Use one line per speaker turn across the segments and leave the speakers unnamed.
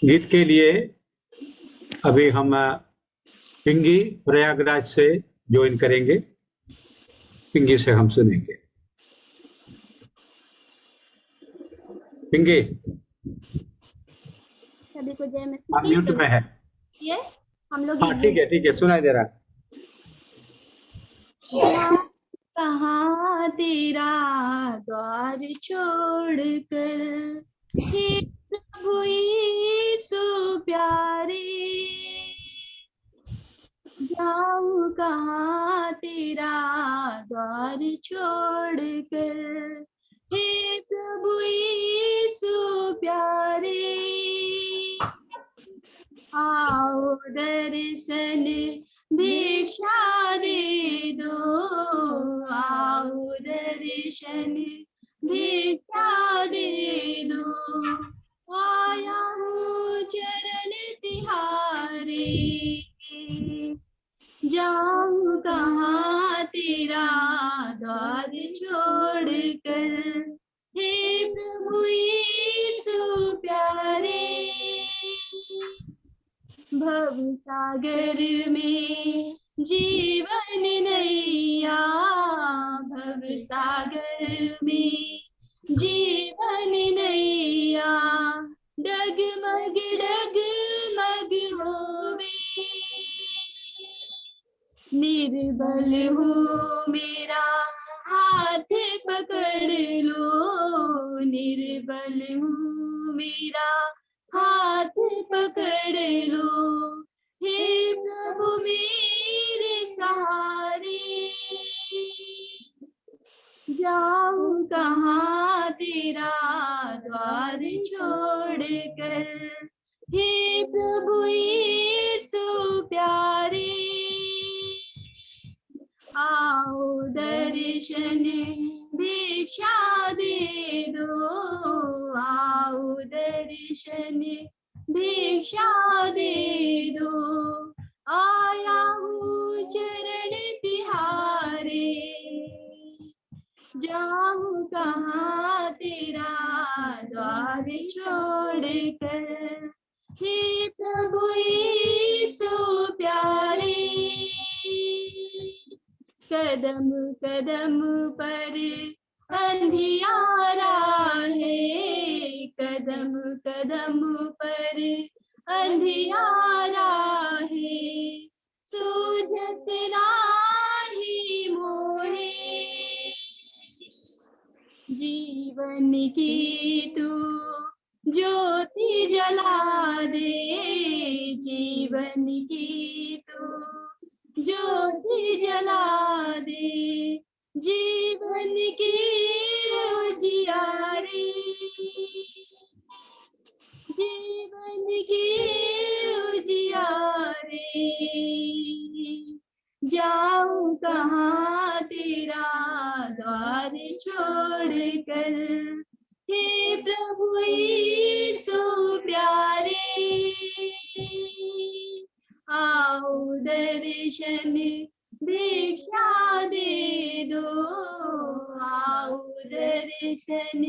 गीत के लिए अभी हम पिंगी प्रयागराज से ज्वाइन करेंगे। पिंगी से हम सुनेंगे। पिंगी
सभी को जय
आप
मसीह
म्यूट में है।
ये हम लोग
हाँ ठीक है सुनाई दे रहा है।
कहाँ तेरा द्वार छोड़कर हे प्रभु यीशु प्यारे, जाऊं कहाँ तेरा द्वार छोड़कर हे प्रभु यीशु प्यारे, आओ दर्शन भिक्षा दे दो, आओ दर्शन भिक्षा दे दो, आया हूँ चरण तिहारे, जाऊं कहाँ तेरा द्वार छोड़कर हे प्रभु यीशु प्यारे, भव सागर में जीवन नैया, भव सागर में जीवन नैया, डगमग डगमग होवे, निर्बल हूँ मेरा हाथ पकड़ लो, निर्बल हूँ मेरा हाथ पकड़ लो, हे प्रभु मेरे सहारे, जाऊं कहाँ तेरा द्वार छोड़कर हे प्रभु यीशु प्यारे, आओ दर्शन भिक्षा दे दो, आओ दर्शन भिक्षा दे दो, आया हूँ चरण तिहारे, जाऊं कहाँ तेरा द्वार छोड़कर हे प्रभु यीशु प्यारे, कदम कदम पर अंधियारा है, कदम कदम पर अंधियारा है, सूझत नाही मोहे, जीवन की तू ज्योति जला दे, जीवन की तू ज्योति जला दे, जीवन की उजियारी, जीवन की उजियारी, जाऊं कहाँ तेरा द्वार छोड़कर हे प्रभु यीशु प्यारे, आओ दर्शन भिक्षा दे दो, आओ दर्शन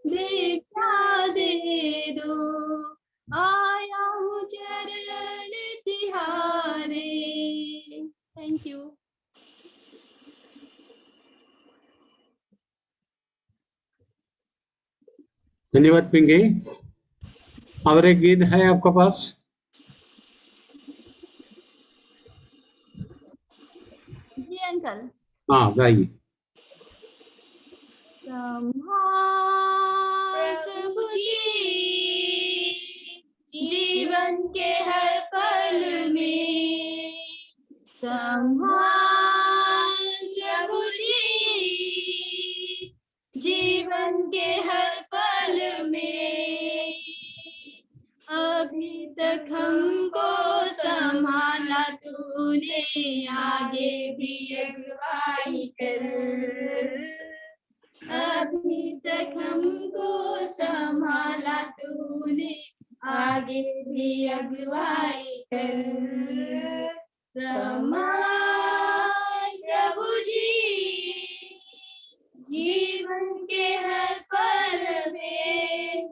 भिक्षा दे दो, आया हूँ चरण तिहारे। Thank you.
धन्यवाद पिंगी। और एक गीत है आपके पास?
जी अंकल।
हाँ गाइए।
प्रभु जी जीवन के हर पल में, संभाल प्रभु जी जीवन के हर पल में, अभी तक हमको संभाला तूने, आगे भी अगुवाई कर, अभी तक हमको संभाला तूने, आगे भी अगुवाई कर, संभाल प्रभु जी जीवन के हर पल में,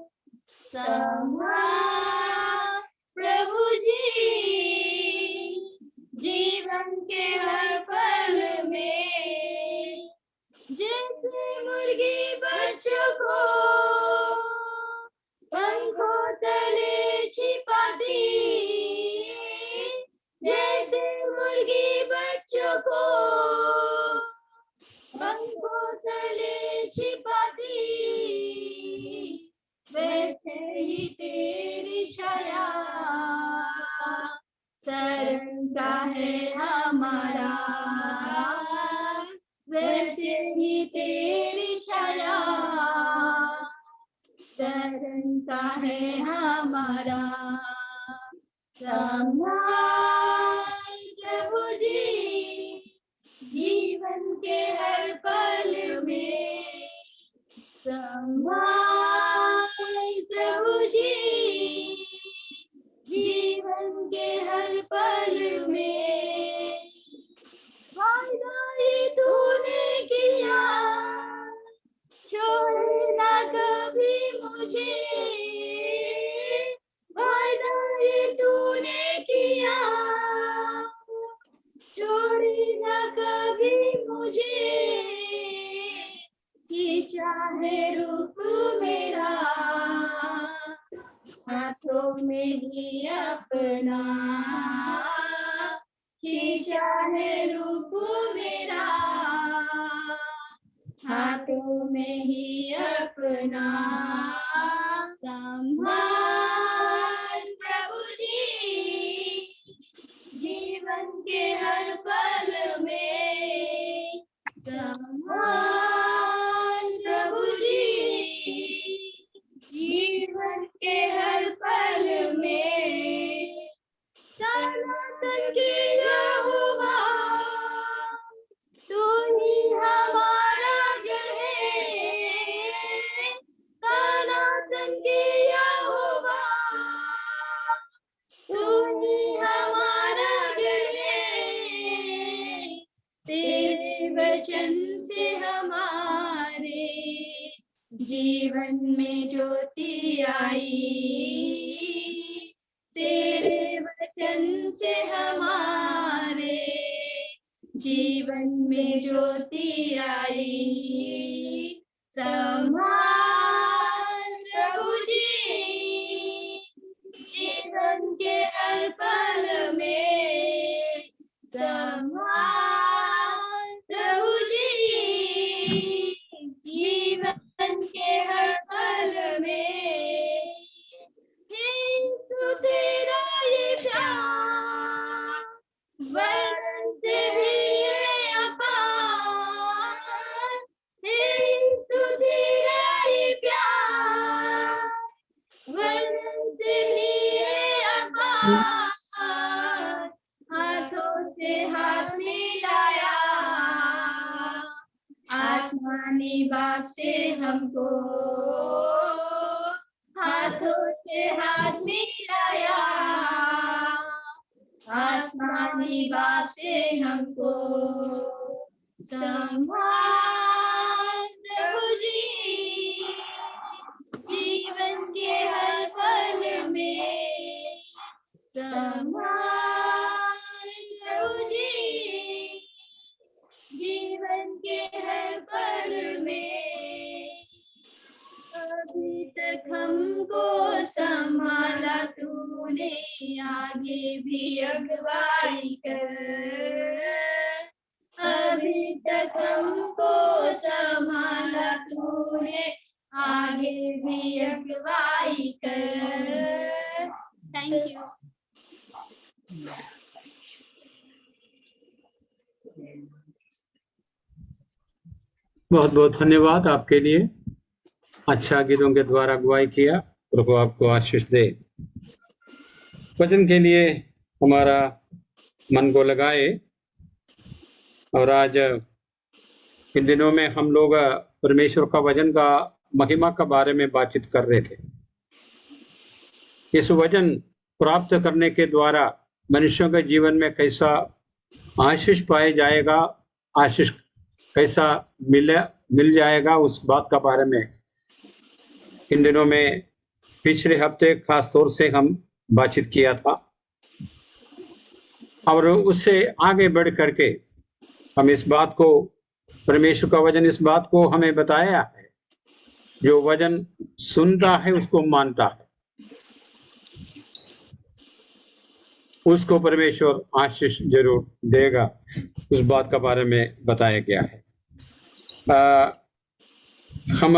संभाल जीवन के हर पल में। जैसे मुर्गी बच्चों को पंखों तले छिपाती, जैसे मुर्गी बच्चों को पंखों तले छिपाती, वैसे ही तेरी छाया शरण का है हमारा, वैसे ही तेरी छाया शरण का है हमारा। संभाल प्रभु जी जीवन के हर पल में। संभाल प्रभु जी जीवन के हर पल में। वादा ये तूने किया छोड़े ना कभी मुझे, वादा ये तूने किया छोड़े ना कभी मुझे। ये चाहे रूप मेरा हाथों में ही अपना, खींचा है रूप मेरा हाथों में ही अपना। संभाल प्रभु जी जीवन के हर पल में। संभाल प्रभु जी जीवन के हर पल में। सनातन के यहोवा तू ही हमारा गढ़ है, सनातन के यहोवा तू ही हमारा गढ़ है। तेरे वचन से हमारे जीवन में ज्योति आई, तेरे वचन से हमारे जीवन में ज्योति आई। संभाल प्रभु जी जीवन के हर पल में। संभाल प्रभु जी जीवन के हर पल में। यीशु तेरा ये प्यार वर्णन से भी है अपार, यीशु तेरा ये प्यार वर्णन से भी है अपार। हाथों से हाथ मिलाया आसमानी बाप से हमको, हाथों से हाथ मिलाया आसमानी बाप से हमको। संभाल प्रभु जी जीवन के हर पल में। संभाल प्रभु जी जीवन के हर पल में। अभी तक हमको संभाला तूने, आगे भी अगुवाई कर। अभी तक हमको संभाला तूने, आगे भी अगुवाई कर। Thank you.
बहुत बहुत धन्यवाद आपके लिए। अच्छा गीतों के द्वारा अगुवाई किया। प्रभु आपको आशीष दे। वचन के लिए हमारा मन को लगाए। और आज इन दिनों में हम लोग परमेश्वर का वचन का महिमा के बारे में बातचीत कर रहे थे। इस वचन प्राप्त करने के द्वारा मनुष्यों के जीवन में कैसा आशीष पाया जाएगा, आशीष कैसा मिल जाएगा, उस बात का बारे में इन दिनों में पिछले हफ्ते खास तौर से हम बातचीत किया था। और उससे आगे बढ़ करके हम इस बात को, परमेश्वर का वचन इस बात को हमें बताया है, जो वचन सुनता है उसको मानता है, उसको परमेश्वर आशीष जरूर देगा। उस बात का बारे में बताया गया है। हम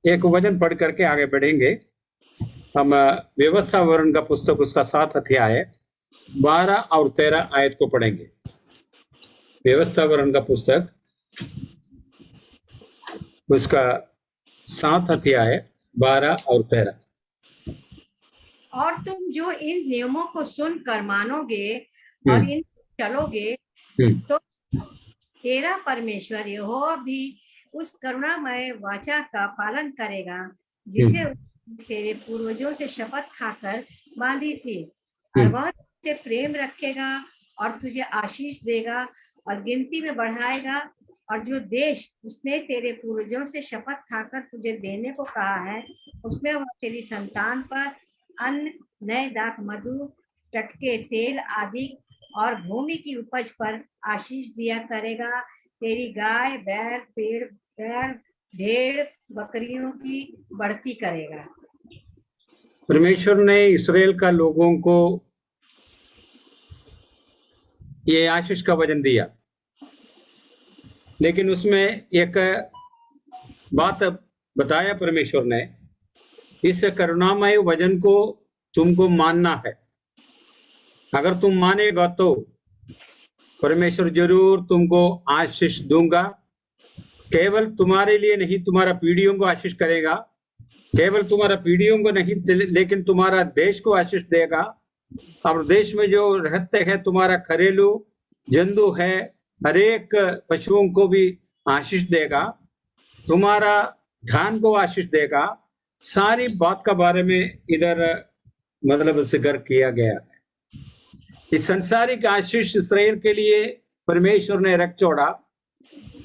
एक वचन पढ़ करके आगे बढ़ेंगे। हम व्यवस्था वर्ण का पुस्तक उसका 7 अध्याय 12 और 13 आयत को पढ़ेंगे। व्यवस्था वर्ण का पुस्तक उसका 7 अध्याय 12 और 13।
और तुम जो इन नियमों को सुनकर मानोगे और इन चलोगे तो तेरा परमेश्वर यहोवा भी उस करुणामय वाचा का पालन करेगा जिसे तेरे पूर्वजों से शपथ खाकर बांधी थी, और वह तुझसे प्रेम रखेगा और तुझे आशीष देगा और गिनती में बढ़ाएगा, और जो देश उसने तेरे पूर्वजों से शपथ खाकर तुझे देने को कहा है उसमें वह तेरी संतान पर अन्न, नए दाख मधु, टटके तेल आदि और भूमि की उपज पर आशीष दिया करेगा। तेरी गाय, बैल, भेड़, बकरियों की बढ़ती करेगा।
परमेश्वर ने इस्राएल का लोगों को ये आशीष का वचन दिया, लेकिन उसमें एक बात बताया परमेश्वर ने, इस करुणामय वचन को तुमको मानना है। अगर तुम मानेगा तो परमेश्वर जरूर तुमको आशीष दूंगा। केवल तुम्हारे लिए नहीं, तुम्हारा पीढ़ियों को आशीष करेगा। केवल तुम्हारा पीढ़ियों को नहीं, लेकिन तुम्हारा देश को आशीष देगा। और देश में जो रहते हैं, तुम्हारा घरेलू जंतु है, हर एक पशुओं को भी आशीष देगा। तुम्हारा धान को आशीष देगा। सारी बात का बारे में इधर मतलब जिक्र किया गया है। इस संसारिक आशीष इस्राएल के लिए परमेश्वर ने रख छोड़ा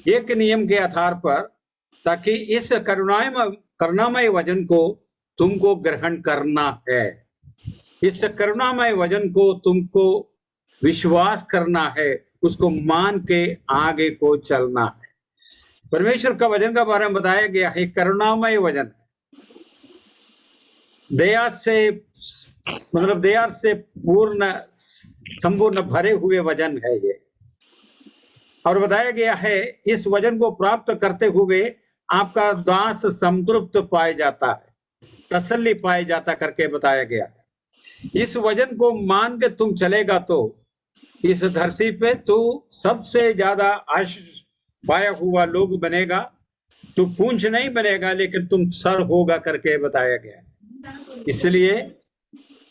एक नियम के आधार पर, ताकि इस करुणामय वचन को तुमको ग्रहण करना है। इस करुणामय वचन को तुमको विश्वास करना है, उसको मान के आगे को चलना है। परमेश्वर का वचन का बारे में बताया गया है, करुणामय वचन, दया से पूर्ण संपूर्ण भरे हुए वचन है ये। और बताया गया है, इस वचन को प्राप्त करते हुए आपका दास संतृप्त पाया जाता है, तसल्ली पाया जाता करके बताया गया है। इस वचन को मान के तुम चलेगा तो इस धरती पे तू सबसे ज्यादा आशीष पाया हुआ लोग बनेगा। तू पूंछ नहीं बनेगा, लेकिन तुम सर होगा करके बताया गया है। इसलिए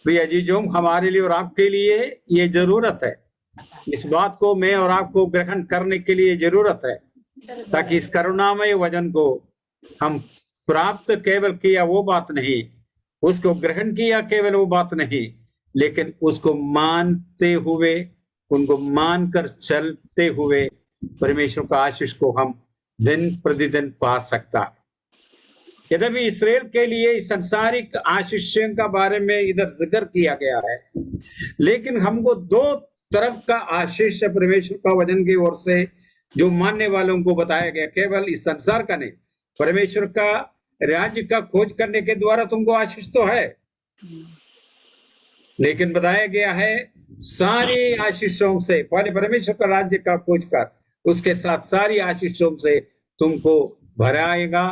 प्रिय अजीजों, हमारे लिए और आपके लिए ये जरूरत है, इस बात को मैं और आपको ग्रहण करने के लिए जरूरत है, ताकि इस करुणामय वचन को हम प्राप्त केवल किया वो बात नहीं, उसको ग्रहण किया केवल वो बात नहीं, लेकिन उसको मानते हुए, उनको मानकर चलते हुए परमेश्वर का आशीष को हम दिन प्रतिदिन पा सकता है। यद्यपि इस्राएल के लिए इस संसारिक आशीषों का बारे में इधर जिक्र किया गया है, लेकिन हमको दो तरफ का आशीष परमेश्वर का वचन की ओर से जो मानने वालों को बताया गया, केवल इस संसार का नहीं, परमेश्वर का राज्य का खोज करने के द्वारा तुमको आशीष तो है, लेकिन बताया गया है सारी आशीषों से, पहले परमेश्वर का राज्य का खोज कर, उसके साथ सारी आशीषों से तुमको भराएगा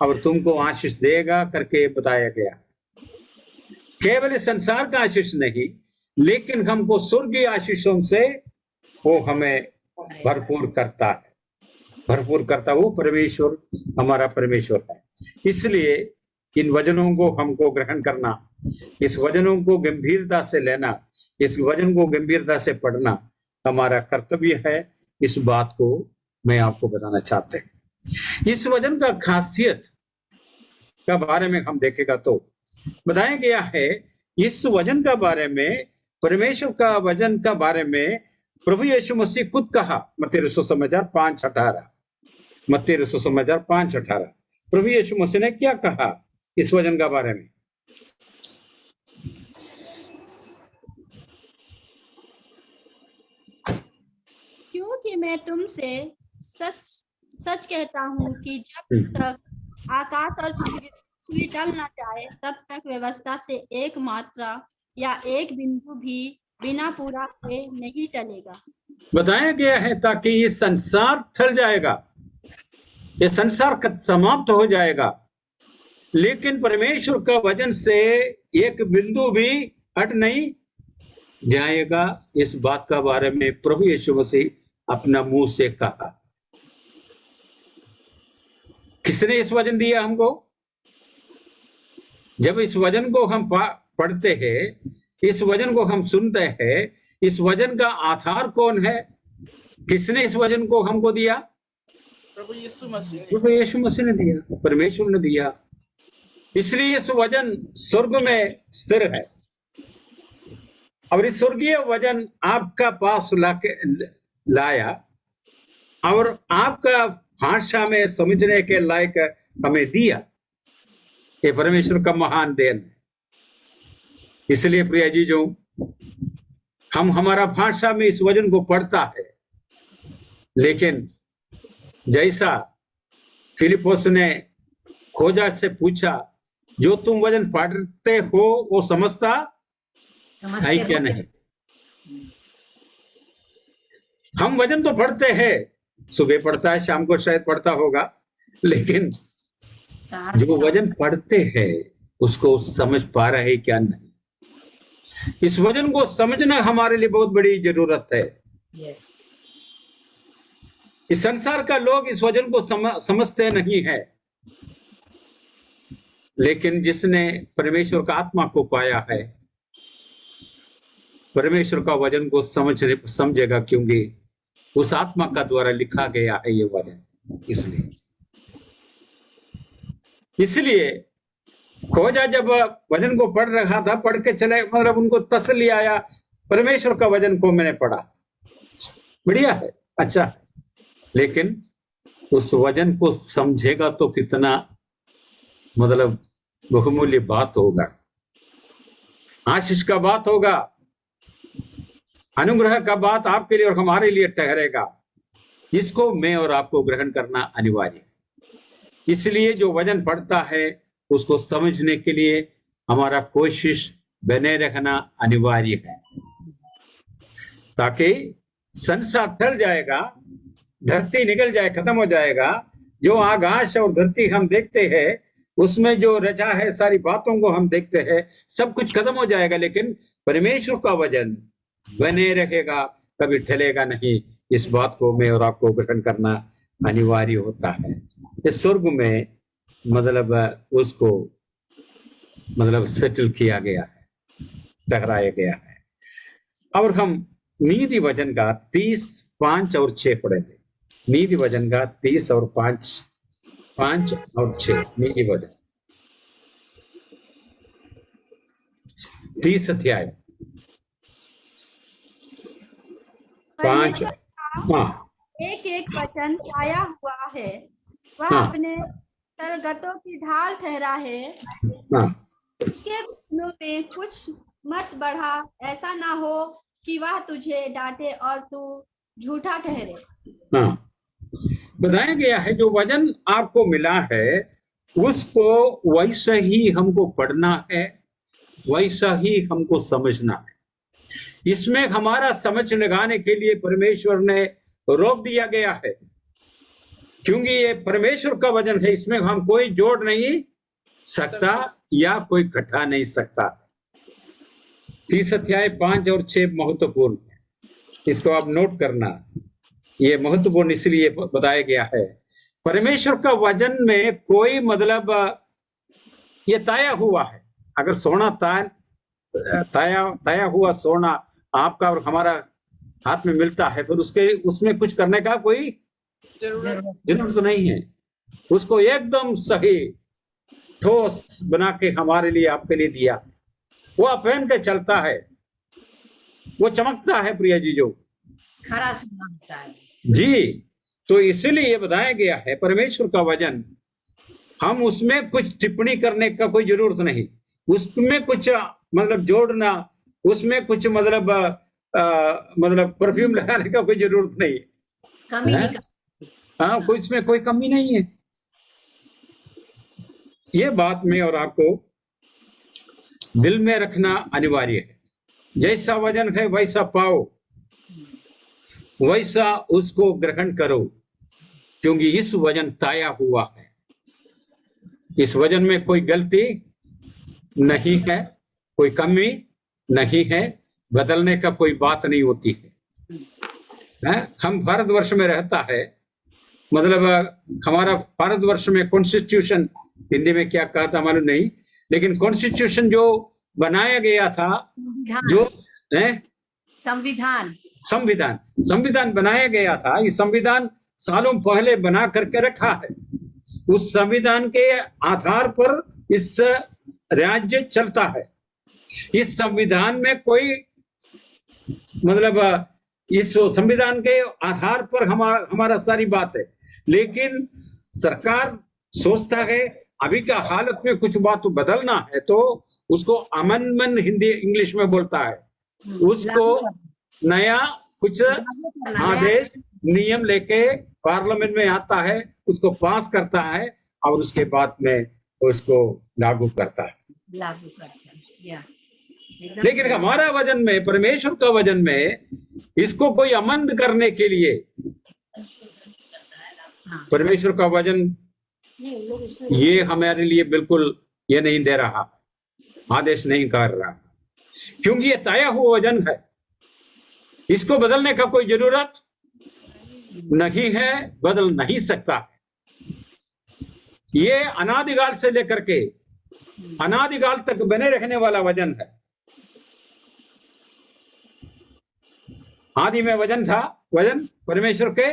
और तुमको आशीष देगा करके बताया गया। केवल संसार का आशीष नहीं, लेकिन हमको स्वर्गीय आशीषों से वो हमें भरपूर करता है, भरपूर करता वो परमेश्वर हमारा परमेश्वर है। इसलिए इन वचनों को हमको ग्रहण करना, इस वचनों को गंभीरता से लेना, इस वचन को गंभीरता से पढ़ना हमारा कर्तव्य है। इस बात को मैं आपको बताना चाहते हैं। इस वचन का खासियत का बारे में हम देखेगा तो बताया गया है, इस वचन का बारे में, परमेश्वर का वचन का बारे में प्रभु यीशु मसीह खुद कहा। मत्ती रसूल समाचार 5:18, मत्ती रसूल समाचार 5:18, प्रभु यीशु मसीह ने क्या कहा इस वचन का बारे में?
क्योंकि मैं तुमसे सच सच कहता हूँ कि जब तक आकाश और पृथ्वी टल न जाए तब तक व्यवस्था से एक मात्रा या एक बिंदु भी बिना पूरा हुए नहीं टलेगा।
बताया गया है ताकि ये संसार टल जाएगा, ये संसार समाप्त हो जाएगा, लेकिन परमेश्वर का वचन से एक बिंदु भी हट नहीं जाएगा। इस बात का बारे में प्रभु यीशु मसीह अपना मुंह से कहा। किसने इस वचन दिया हमको? जब इस वचन को हम पढ़ते हैं, इस वचन को हम सुनते हैं, इस वचन का आधार कौन है? किसने इस वचन को हमको दिया?
प्रभु यीशु मसीह।
प्रभु यीशु मसीह ने दिया, परमेश्वर ने दिया। इसलिए इस वचन स्वर्ग में स्थिर है और इस स्वर्गीय वचन आपका पास लाया और आपका भाषा में समझने के लायक हमें दिया। ये परमेश्वर का महान देन है। इसलिए प्रिय जीजों, हम हमारा भाषा में इस वचन को पढ़ता है, लेकिन जैसा फिलिपोस ने खोजा से पूछा, जो तुम वचन पढ़ते हो वो समझता है क्या? नहीं। हम वचन तो पढ़ते हैं, सुबह पढ़ता है, शाम को शायद पढ़ता होगा, लेकिन जो वचन पढ़ते हैं उसको समझ पा रहे हैं क्या? नहीं। इस वचन को समझना हमारे लिए बहुत बड़ी जरूरत है। इस संसार का लोग इस वचन को समझते नहीं है, लेकिन जिसने परमेश्वर का आत्मा को पाया है, परमेश्वर का वचन को समझेगा, क्योंकि उस आत्मा का द्वारा लिखा गया है ये वचन। इसलिए खोजा जब वचन को पढ़ रहा था, पढ़ के चले, मतलब उनको तसल्ली आया, परमेश्वर का वचन को मैंने पढ़ा, बढ़िया है, अच्छा है, लेकिन उस वचन को समझेगा तो कितना मतलब बहुमूल्य बात होगा, आशीष का बात होगा, अनुग्रह का बात आपके लिए और हमारे लिए ठहरेगा। इसको मैं और आपको ग्रहण करना अनिवार्य है। इसलिए जो वचन पढ़ता है उसको समझने के लिए हमारा कोशिश बने रहना अनिवार्य है, ताकि संसार टल जाएगा, धरती निकल जाए, खत्म हो जाएगा। जो आकाश और धरती हम देखते हैं, उसमें जो रचा है सारी बातों को हम देखते हैं, सब कुछ खत्म हो जाएगा, लेकिन परमेश्वर का वचन बने रहेगा, कभी टलेगा नहीं। इस बात को मैं और आपको ग्रहण करना अनिवार्य होता है। इस स्वर्ग में मतलब उसको मतलब सेटल किया गया है, ठहराया गया है। और हम नीति वचन का 30, 5 और 6 पढ़ेंगे। नीति वचन का 30 और 5 और 6 नीति वचन 30 अध्याय 5। हाँ,
एक एक वचन आया हुआ है, वह
हाँ,
अपने सरगतों की ढाल ठहरा है।
हाँ,
उसके वचनों में कुछ मत बढ़ा, ऐसा ना हो कि वह तुझे डांटे और तू झूठा ठहरे।
हाँ, बताया गया है जो वचन आपको मिला है उसको वैसा ही हमको पढ़ना है, वैसा ही हमको समझना है। इसमें हमारा समझ लगाने के लिए परमेश्वर ने रोक दिया गया है, क्योंकि ये परमेश्वर का वचन है, इसमें हम कोई जोड़ नहीं सकता या कोई घटा नहीं सकता। 30 अध्याय 5 और 6 महत्वपूर्ण, इसको आप नोट करना। ये महत्वपूर्ण इसलिए बताया गया है, परमेश्वर का वचन में कोई मतलब ये ताया हुआ है। अगर सोना ताया हुआ सोना आपका और हमारा हाथ में मिलता है, फिर उसमें कुछ करने का कोई जरूरत तो नहीं है। उसको एकदम सही ठोस बना के हमारे लिए, आपके लिए दिया। वो पहन के चलता है, वो चमकता है प्रिय जीजो,
खरा सोना होता है
जी। तो इसीलिए ये बताया गया है परमेश्वर का वचन, हम उसमें कुछ टिप्पणी करने का कोई जरूरत नहीं, उसमें कुछ मतलब जोड़ना, उसमें कुछ मतलब परफ्यूम लगाने का कोई जरूरत नहीं।
कमी
है?
निकाल।
हाँ, कोई इसमें कोई कमी नहीं है। ये बात में और आपको दिल में रखना अनिवार्य है। जैसा वजन है वैसा पाओ, वैसा उसको ग्रहण करो, क्योंकि इस वजन ताया हुआ है। इस वजन में कोई गलती नहीं है, कोई कमी नहीं है, बदलने का कोई बात नहीं होती है? हम भारतवर्ष में रहता है, मतलब हमारा भारतवर्ष में कॉन्स्टिट्यूशन, हिंदी में क्या कहा था मालूम नहीं, लेकिन कॉन्स्टिट्यूशन जो बनाया गया था, जो है
संविधान
संविधान संविधान बनाया गया था, ये संविधान सालों पहले बना करके रखा है। उस संविधान के आधार पर इस राज्य चलता है। इस संविधान में कोई मतलब इस संविधान के आधार पर हमारा सारी बात है, लेकिन सरकार सोचता है अभी का हालत में कुछ बात बदलना है तो उसको अमेंडमेंट हिंदी इंग्लिश में बोलता है, उसको नया कुछ आदेश नियम लेके पार्लियामेंट में आता है, उसको पास करता है और उसके बाद में उसको लागू करता है। लेकिन हमारा वजन में, परमेश्वर का वजन में, इसको कोई अमंद करने के लिए परमेश्वर का वजन ये हमारे लिए बिल्कुल ये नहीं दे रहा, आदेश नहीं कर रहा, क्योंकि ये तय हुआ वजन है। इसको बदलने का कोई जरूरत नहीं है, बदल नहीं सकता। ये अनादिकाल से लेकर के अनादिकाल तक बने रहने वाला वजन है। आदि में वजन था, वजन परमेश्वर के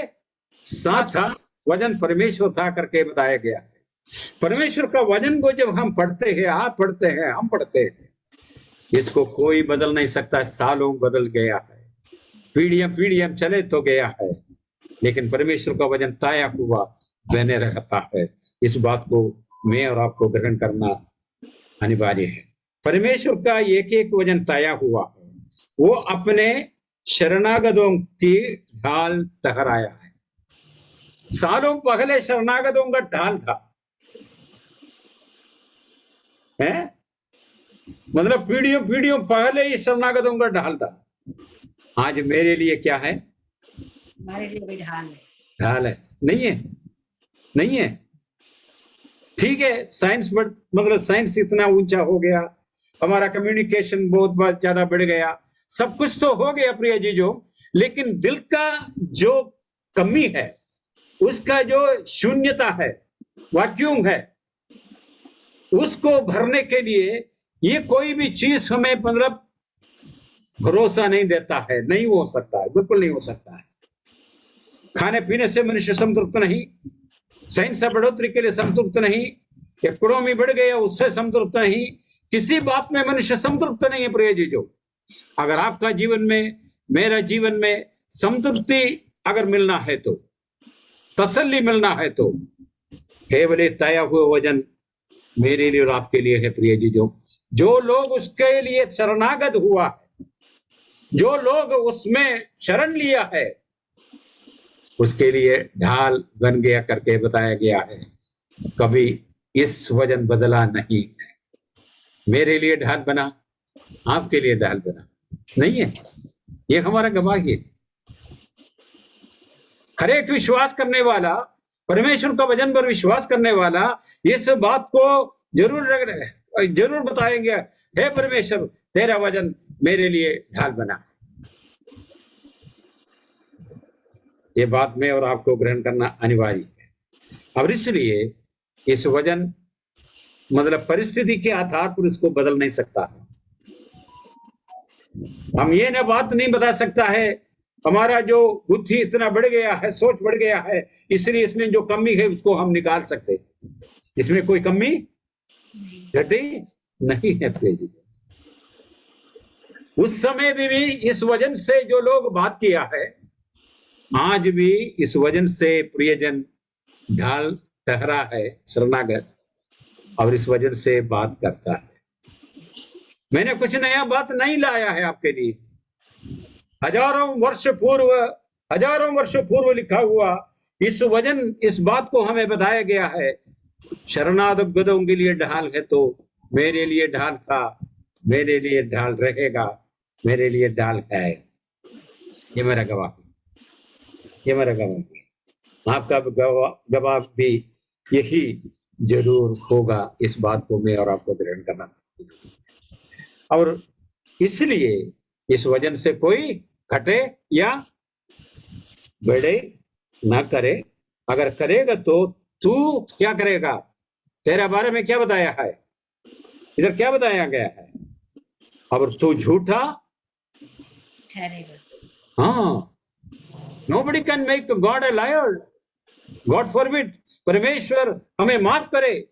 साथ था, वजन परमेश्वर था करके बताया गया है। परमेश्वर का वजन को जब हम पढ़ते हैं, आप पढ़ते हैं, हम पढ़ते हैं, इसको कोई बदल नहीं सकता। सालों बदल गया है, पीढ़ियां चले तो गया है, लेकिन परमेश्वर का वजन ताया हुआ बने रहता है। इस बात को मैं और आपको ग्रहण करना अनिवार्य है। परमेश्वर का एक एक वजन ताया हुआ है, वो अपने शरणागतों की ढाल टहराया है। सालों पहले शरणागतों का ढाल था, है? मतलब पीढ़ियों पहले ही शरणागतों का ढाल था। आज मेरे लिए क्या है?
हमारे लिए भी ढाल है।
ढाल है? नहीं है, नहीं है। ठीक है, साइंस मतलब साइंस इतना ऊंचा हो गया, हमारा कम्युनिकेशन बहुत ज्यादा बढ़ गया, सब कुछ तो हो गया प्रिय जीजों, लेकिन दिल का जो कमी है, उसका जो शून्यता है, वैक्यूम है, उसको भरने के लिए ये कोई भी चीज हमें मतलब भरोसा नहीं देता है। नहीं हो सकता है, बिल्कुल नहीं हो सकता है। खाने पीने से मनुष्य संतुष्ट नहीं, साइंस बढ़ोतरी के लिए संतुष्ट नहीं, इकोनॉमी बढ़ गया उससे संतुष्ट नहीं, किसी बात में मनुष्य संतुष्ट नहीं है प्रिय जीजों। अगर आपका जीवन में, मेरा जीवन में संतृप्ति अगर मिलना है, तो तसल्ली मिलना है, तो केवल तय हुआ वजन मेरे लिए और आपके लिए है प्रिय जीजों। जो लोग उसके लिए शरणागत हुआ है, जो लोग उसमें शरण लिया है, उसके लिए ढाल बन गया करके बताया गया है। कभी इस वजन बदला नहीं है। मेरे लिए ढाल बना, आपके लिए ढाल बना नहीं है। ये हमारा गवाही है। हर एक विश्वास करने वाला, परमेश्वर का वचन पर विश्वास करने वाला इस बात को जरूर बताएंगे, हे परमेश्वर तेरा वचन मेरे लिए ढाल बना। ये बात में और आपको ग्रहण करना अनिवार्य है। और इसलिए इस वचन मतलब परिस्थिति के आधार पर इसको बदल नहीं सकता। हम ये ना बात नहीं बता सकता है हमारा जो बुद्धि इतना बढ़ गया है, सोच बढ़ गया है, इसलिए इसमें जो कमी है उसको हम निकाल सकते। इसमें कोई कमी घटी नहीं है प्रिय जी। उस समय भी इस वजन से जो लोग बात किया है, आज भी इस वजन से प्रियजन ढाल टहरा है, शरणागत, और इस वजन से बात करता है। मैंने कुछ नया बात नहीं लाया है आपके लिए। हजारों वर्ष पूर्व हजारों वर्षों पूर्व लिखा हुआ इस वचन, इस बात को हमें बताया गया है। शरणागतों के लिए ढाल है तो मेरे लिए ढाल था, मेरे लिए ढाल रहेगा, मेरे लिए ढाल है। ये मेरा गवाह, ये मेरा गवाह। आपका गवाह भी यही जरूर होगा। इस बात को मैं और आपको ग्रहण करना, और इसलिए इस वजन से कोई घटे या बढ़े ना करे। अगर करेगा तो तू क्या करेगा? तेरे बारे में क्या बताया है? इधर क्या बताया गया है? अब तू झूठा
ठहरेगा।
हाँ, nobody can make God a liar. God forbid. परमेश्वर हमें माफ करे।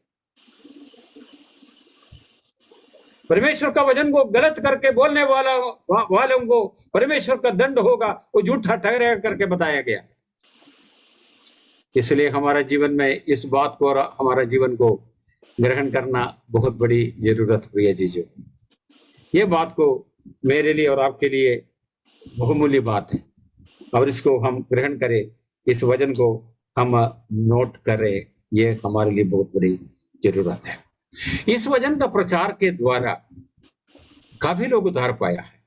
परमेश्वर का वचन को गलत करके बोलने वालों को परमेश्वर का दंड होगा, वो झूठा ठहरेगा करके बताया गया। इसलिए हमारा जीवन में इस बात को और हमारा जीवन को ग्रहण करना बहुत बड़ी जरूरत प्रिय जीजो। ये बात को मेरे लिए और आपके लिए बहुमूल्य बात है, और इसको हम ग्रहण करें, इस वचन को हम नोट करें, ये हमारे लिए बहुत बड़ी जरूरत है। इस वचन का प्रचार के द्वारा काफी लोग उद्धार पाया है।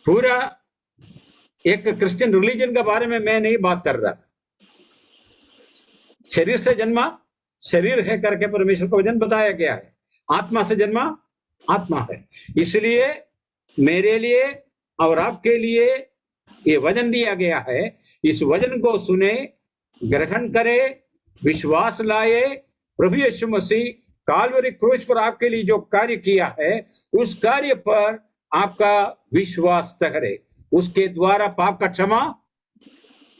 पूरा एक क्रिश्चियन रिलीजन के बारे में मैं नहीं बात कर रहा। शरीर से जन्मा शरीर है करके परमेश्वर का वचन बताया गया है, आत्मा से जन्मा आत्मा है। इसलिए मेरे लिए और आपके लिए ये वचन दिया गया है। इस वचन को सुने, ग्रहण करे, विश्वास लाए। प्रभु यीशु मसीह काल्वरी क्रूस पर आपके लिए जो कार्य किया है, उस कार्य पर आपका विश्वास ठहरे। उसके द्वारा पाप का क्षमा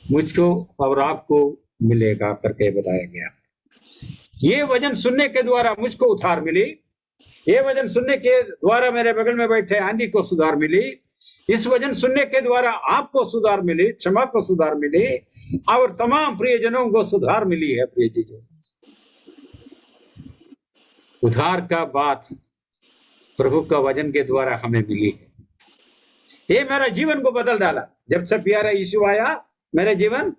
मुझको और आपको मिलेगा करके बताया गया। ये वचन सुनने के द्वारा मुझको उद्धार मिली। ये वचन सुनने के द्वारा मेरे बगल में बैठे आंटी को सुधार मिली। इस वचन सुनने के द्वारा आपको सुधार मिली, क्षमा को सुधार मिली, और तमाम प्रियजनों को सुधार मिली है। प्रिय जीजो, उद्धार का बात प्रभु का वचन के द्वारा हमें मिली है। ये मेरा जीवन को बदल डाला। जब से प्यारा यीशु आया, मेरा जीवन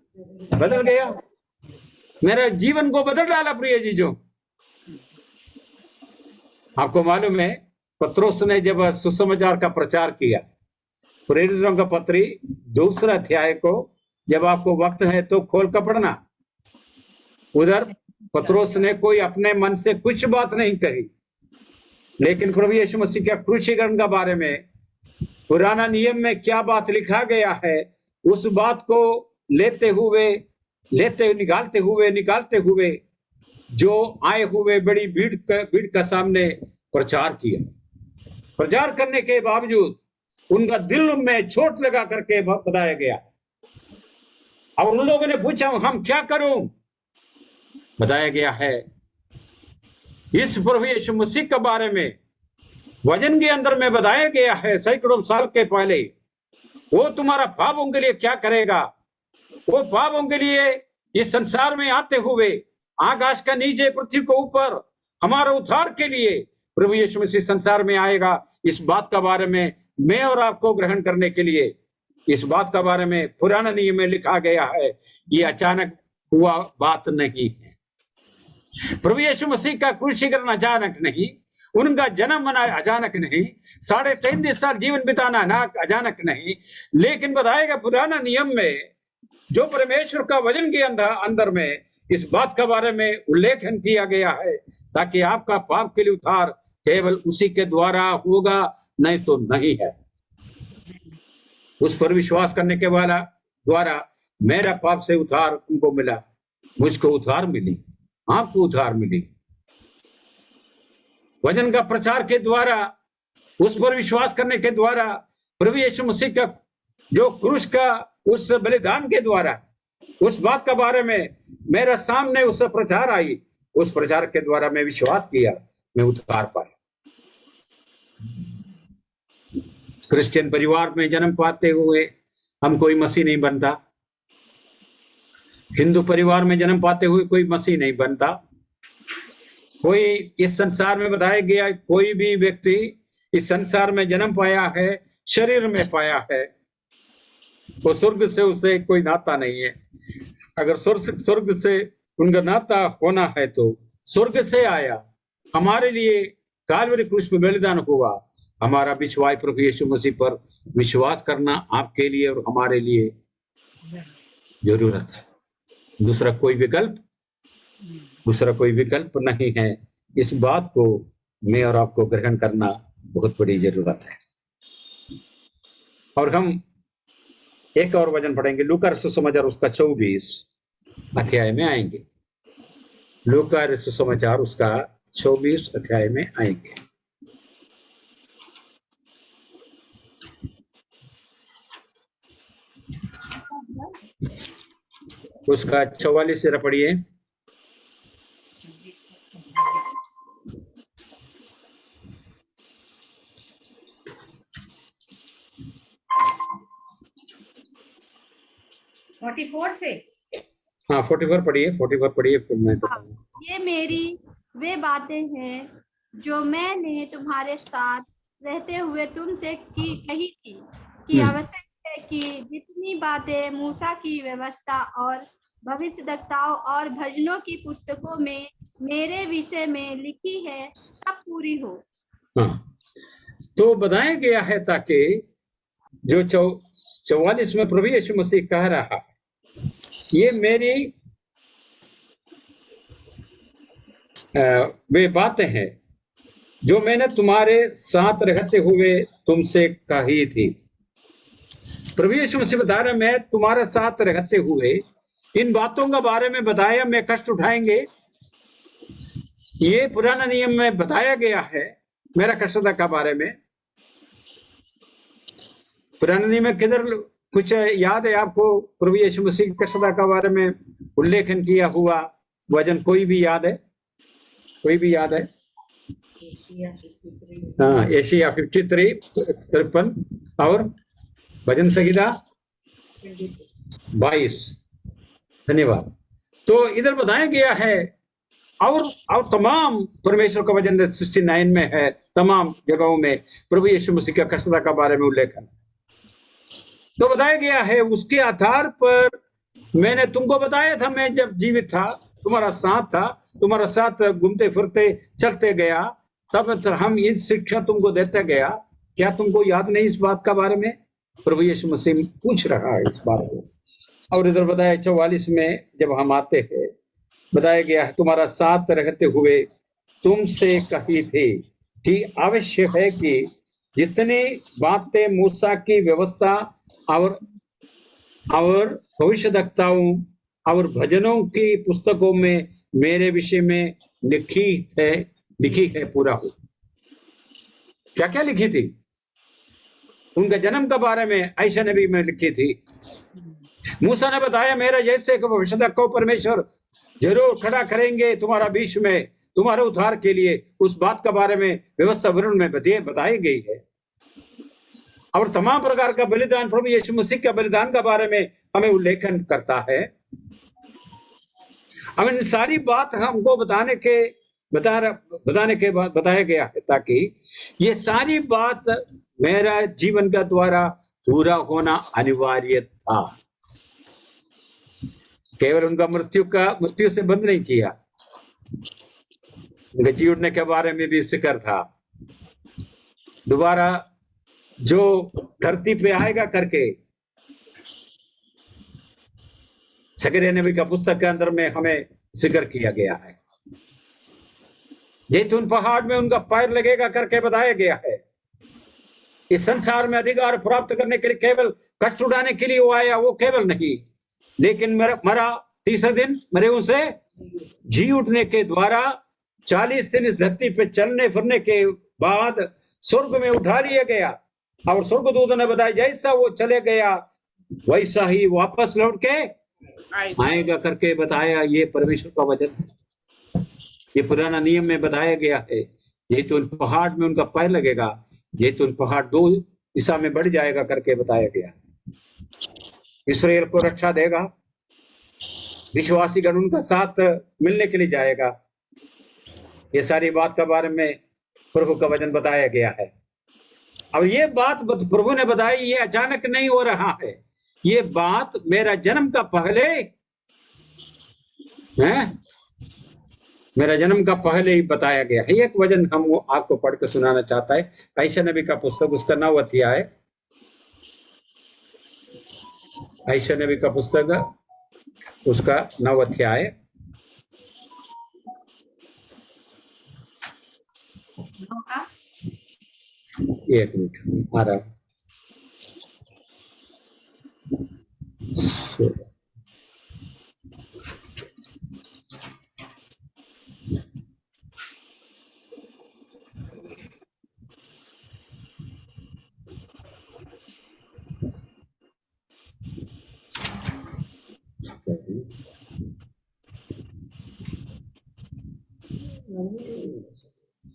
बदल गया, मेरा जीवन को बदल डाला। प्रिय जीजो, आपको मालूम है, पत्रोस ने जब सुसमाचार का प्रचार किया, प्रेरितों का पत्री 2 अध्याय को जब आपको वक्त है तो खोल कर पढ़ना। उधर पत्रोस ने कोई अपने मन से कुछ बात नहीं कही, लेकिन प्रभु यीशु मसीह के क्रूसीकरण के बारे में पुराना नियम में क्या बात लिखा गया है, उस बात को निकालते हुए जो आए हुए बड़ी भीड़ का सामने प्रचार किया। प्रचार करने के बावजूद उनका दिल में चोट लगा करके बताया गया, और उन लोगों ने पूछा हम क्या करूं? बताया गया है इस प्रभु यीशु मसीह के बारे में वचन के अंदर में बताया गया है सैकड़ों साल के पहले। वो तुम्हारा पापों के लिए क्या करेगा? वो पापों के लिए इस संसार में आते हुए आकाश का नीचे पृथ्वी को ऊपर हमारा उद्धार के लिए प्रभु यीशु मसीह संसार में आएगा। इस बात का बारे में मैं और आपको ग्रहण करने के लिए, इस बात का बारे में पुराना नियम में लिखा गया है। ये अचानक हुआ बात नहीं है। प्रभु यीशु मसीह का क्रूसीकरण अचानक नहीं, उनका जन्म मना अचानक नहीं, 33.5 साल जीवन बिताना ना अचानक नहीं, लेकिन बताएगा पुराना नियम में जो परमेश्वर का वचन के अंदर में इस बात के बारे में उल्लेखन किया गया है, ताकि आपका पाप के लिए उद्धार केवल उसी के द्वारा होगा, नहीं तो नहीं है। उस पर विश्वास करने के द्वारा मेरा पाप से उद्धार उनको मिला, मुझको उद्धार मिली, आपको उद्धार मिली। वचन का प्रचार के द्वारा, उस पर विश्वास करने के द्वारा, प्रभु यीशु मसीह का जो क्रूस का उस बलिदान के द्वारा, उस बात के बारे में मेरा सामने उस प्रचार आई, उस प्रचार के द्वारा मैं विश्वास किया, मैं उद्धार पाया। क्रिश्चियन परिवार में जन्म पाते हुए हम कोई मसीह नहीं बनता। हिंदू परिवार में जन्म पाते हुए कोई मसीह नहीं बनता। कोई इस संसार में बताया गया कोई भी व्यक्ति इस संसार में जन्म पाया है, शरीर में पाया है, वो स्वर्ग से उससे कोई नाता नहीं है। अगर स्वर्ग से उनका नाता होना है तो स्वर्ग से आया, हमारे लिए काल्वरी क्रूस पे बलिदान हुआ। हमारा विश्वास प्रभु यीशु मसीह पर विश्वास करना आपके लिए और हमारे लिए जरूरत है। दूसरा कोई विकल्प नहीं है। इस बात को मैं और आपको ग्रहण करना बहुत बड़ी जरूरत है। और हम एक और वचन पढ़ेंगे, लूका सुसमाचार उसका 24 अध्याय में आएंगे। लूका सुसमाचार उसका 24 अध्याय में आएंगे। उसका 44 से पढ़िए।
से
हाँ 44 पढ़िए, 44 पढ़िए, फिर मैं बताऊंगा।
ये मेरी वे बातें हैं जो मैंने तुम्हारे साथ रहते हुए तुमसे कही थी कि आवश्यक है कि जितनी बातें मूसा की व्यवस्था और भविष्यद्वक्ताओं और भजनों की पुस्तकों में मेरे विषय में लिखी है सब पूरी हो।
हाँ, तो बताया गया है ताकि जो 44 में प्रभु यीशु मसीह कह रहा है, ये मेरी वे बातें हैं जो मैंने तुम्हारे साथ रहते हुए तुमसे कही थी। प्रभु यीशु मसीह बता रहे, मैं तुम्हारे साथ रहते हुए इन बातों के बारे में बताया। मैं कष्ट उठाएंगे, ये पुराना नियम में बताया गया है मेरा कष्टता के बारे में। पुराने नियम में किधर कुछ याद है आपको प्रभु यीशु मसीह की कष्टता के बारे में उल्लेखन किया हुआ वचन? कोई भी याद है? कोई भी याद है? हाँ, एशिया 53 और भजन संहिता 22। धन्यवाद। तो इधर बताया गया है और तमाम परमेश्वर का वचन 69 में है, तमाम जगहों में प्रभु यीशु मसीह का कष्टता के बारे में उल्लेखन तो बताया गया है। उसके आधार पर मैंने तुमको बताया था, मैं जब जीवित था तुम्हारा साथ घूमते फिरते चलते गया, तब हम ये शिक्षा तुमको देते गया। क्या तुमको याद नहीं इस बात का बारे में? प्रभु यीशु मसीह पूछ रहा है इस बात को। और इधर बताया 44 में जब हम आते हैं, बताया गया है तुम्हारा साथ रहते हुए तुमसे कही थी कि आवश्यक है कि जितनी बातें मूसा की व्यवस्था और भविष्यद्वक्ताओं और भजनों की पुस्तकों में मेरे विषय में लिखी है पूरा हो। क्या क्या लिखी थी? उनके जन्म के बारे में आयशा नबी में लिखी थी। मूसा ने बताया मेरा जैसे भविष्यद्वक्ता को परमेश्वर जरूर खड़ा करेंगे तुम्हारा बीच में, तुम्हारे उद्धार के लिए। उस बात के बारे में व्यवस्था वर्ण में बताई गई है। और तमाम प्रकार का बलिदान, प्रभु यीशु मसीह के बलिदान के बारे में हमें उल्लेखन करता है। अब इन सारी बात हमको बताने के बाद बताया गया है ताकि ये सारी बात मेरा जीवन का द्वारा पूरा होना अनिवार्य था। केवल उनका मृत्यु से बंद नहीं किया, उनके जी उठने के बारे में भी जिक्र था। दोबारा जो धरती पे आएगा करके जकरिया नबी का पुस्तक के अंदर में हमें जिक्र किया गया है। जैतून पहाड़ में उनका पैर लगेगा करके बताया गया है। इस संसार में अधिकार प्राप्त करने के लिए, केवल कष्ट उठाने के लिए वो आया, वो केवल नहीं, लेकिन मरा तीसरे दिन मरे उसे जी उठने के द्वारा 40 दिन इस धरती पे चलने फिरने के बाद स्वर्ग में उठा लिया गया। और स्वर्गदूतों ने बताया जैसा वो चले गया वैसा ही वापस लौट के आएगा करके बताया। ये परमेश्वर का वचन, ये पुराना नियम में बताया गया है। जैतून पहाड़ में उनका पैर लगेगा, जैतून पहाड़ 2 दिशा में बढ़ जाएगा करके बताया गया। इस्राएल को रक्षा देगा, विश्वासीगण उनका साथ मिलने के लिए जाएगा। ये सारी बात के बारे में प्रभु का वचन बताया गया है। अब ये बात प्रभु ने बताई, ये अचानक नहीं हो रहा है, ये बात मेरा जन्म का पहले है, मेरा जन्म का पहले ही बताया गया है। एक वचन हम आपको पढ़ के सुनाना चाहता है। आयशा नबी का पुस्तक, उसका 9 अध्याय, आयशा नबी का पुस्तक उसका 9 अध्याय। एक मिनट आ रहा।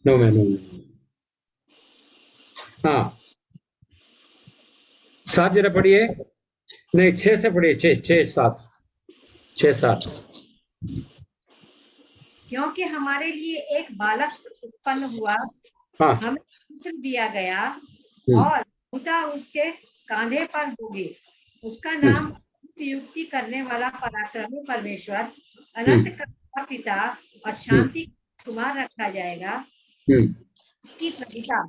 नो मैं हाँ 7 जरा पढ़िए, नहीं 6 से पढ़िए, 6-7
क्योंकि हमारे लिए एक बालक उत्पन्न हुआ,
हाँ
हमें पुत्र दिया गया और पिता उसके कांधे पर होगी। उसका नाम युक्ति करने वाला पराक्रमी परमेश्वर, अनंत का पिता और शांति कुमार रखा जाएगा। उसकी प्रभुता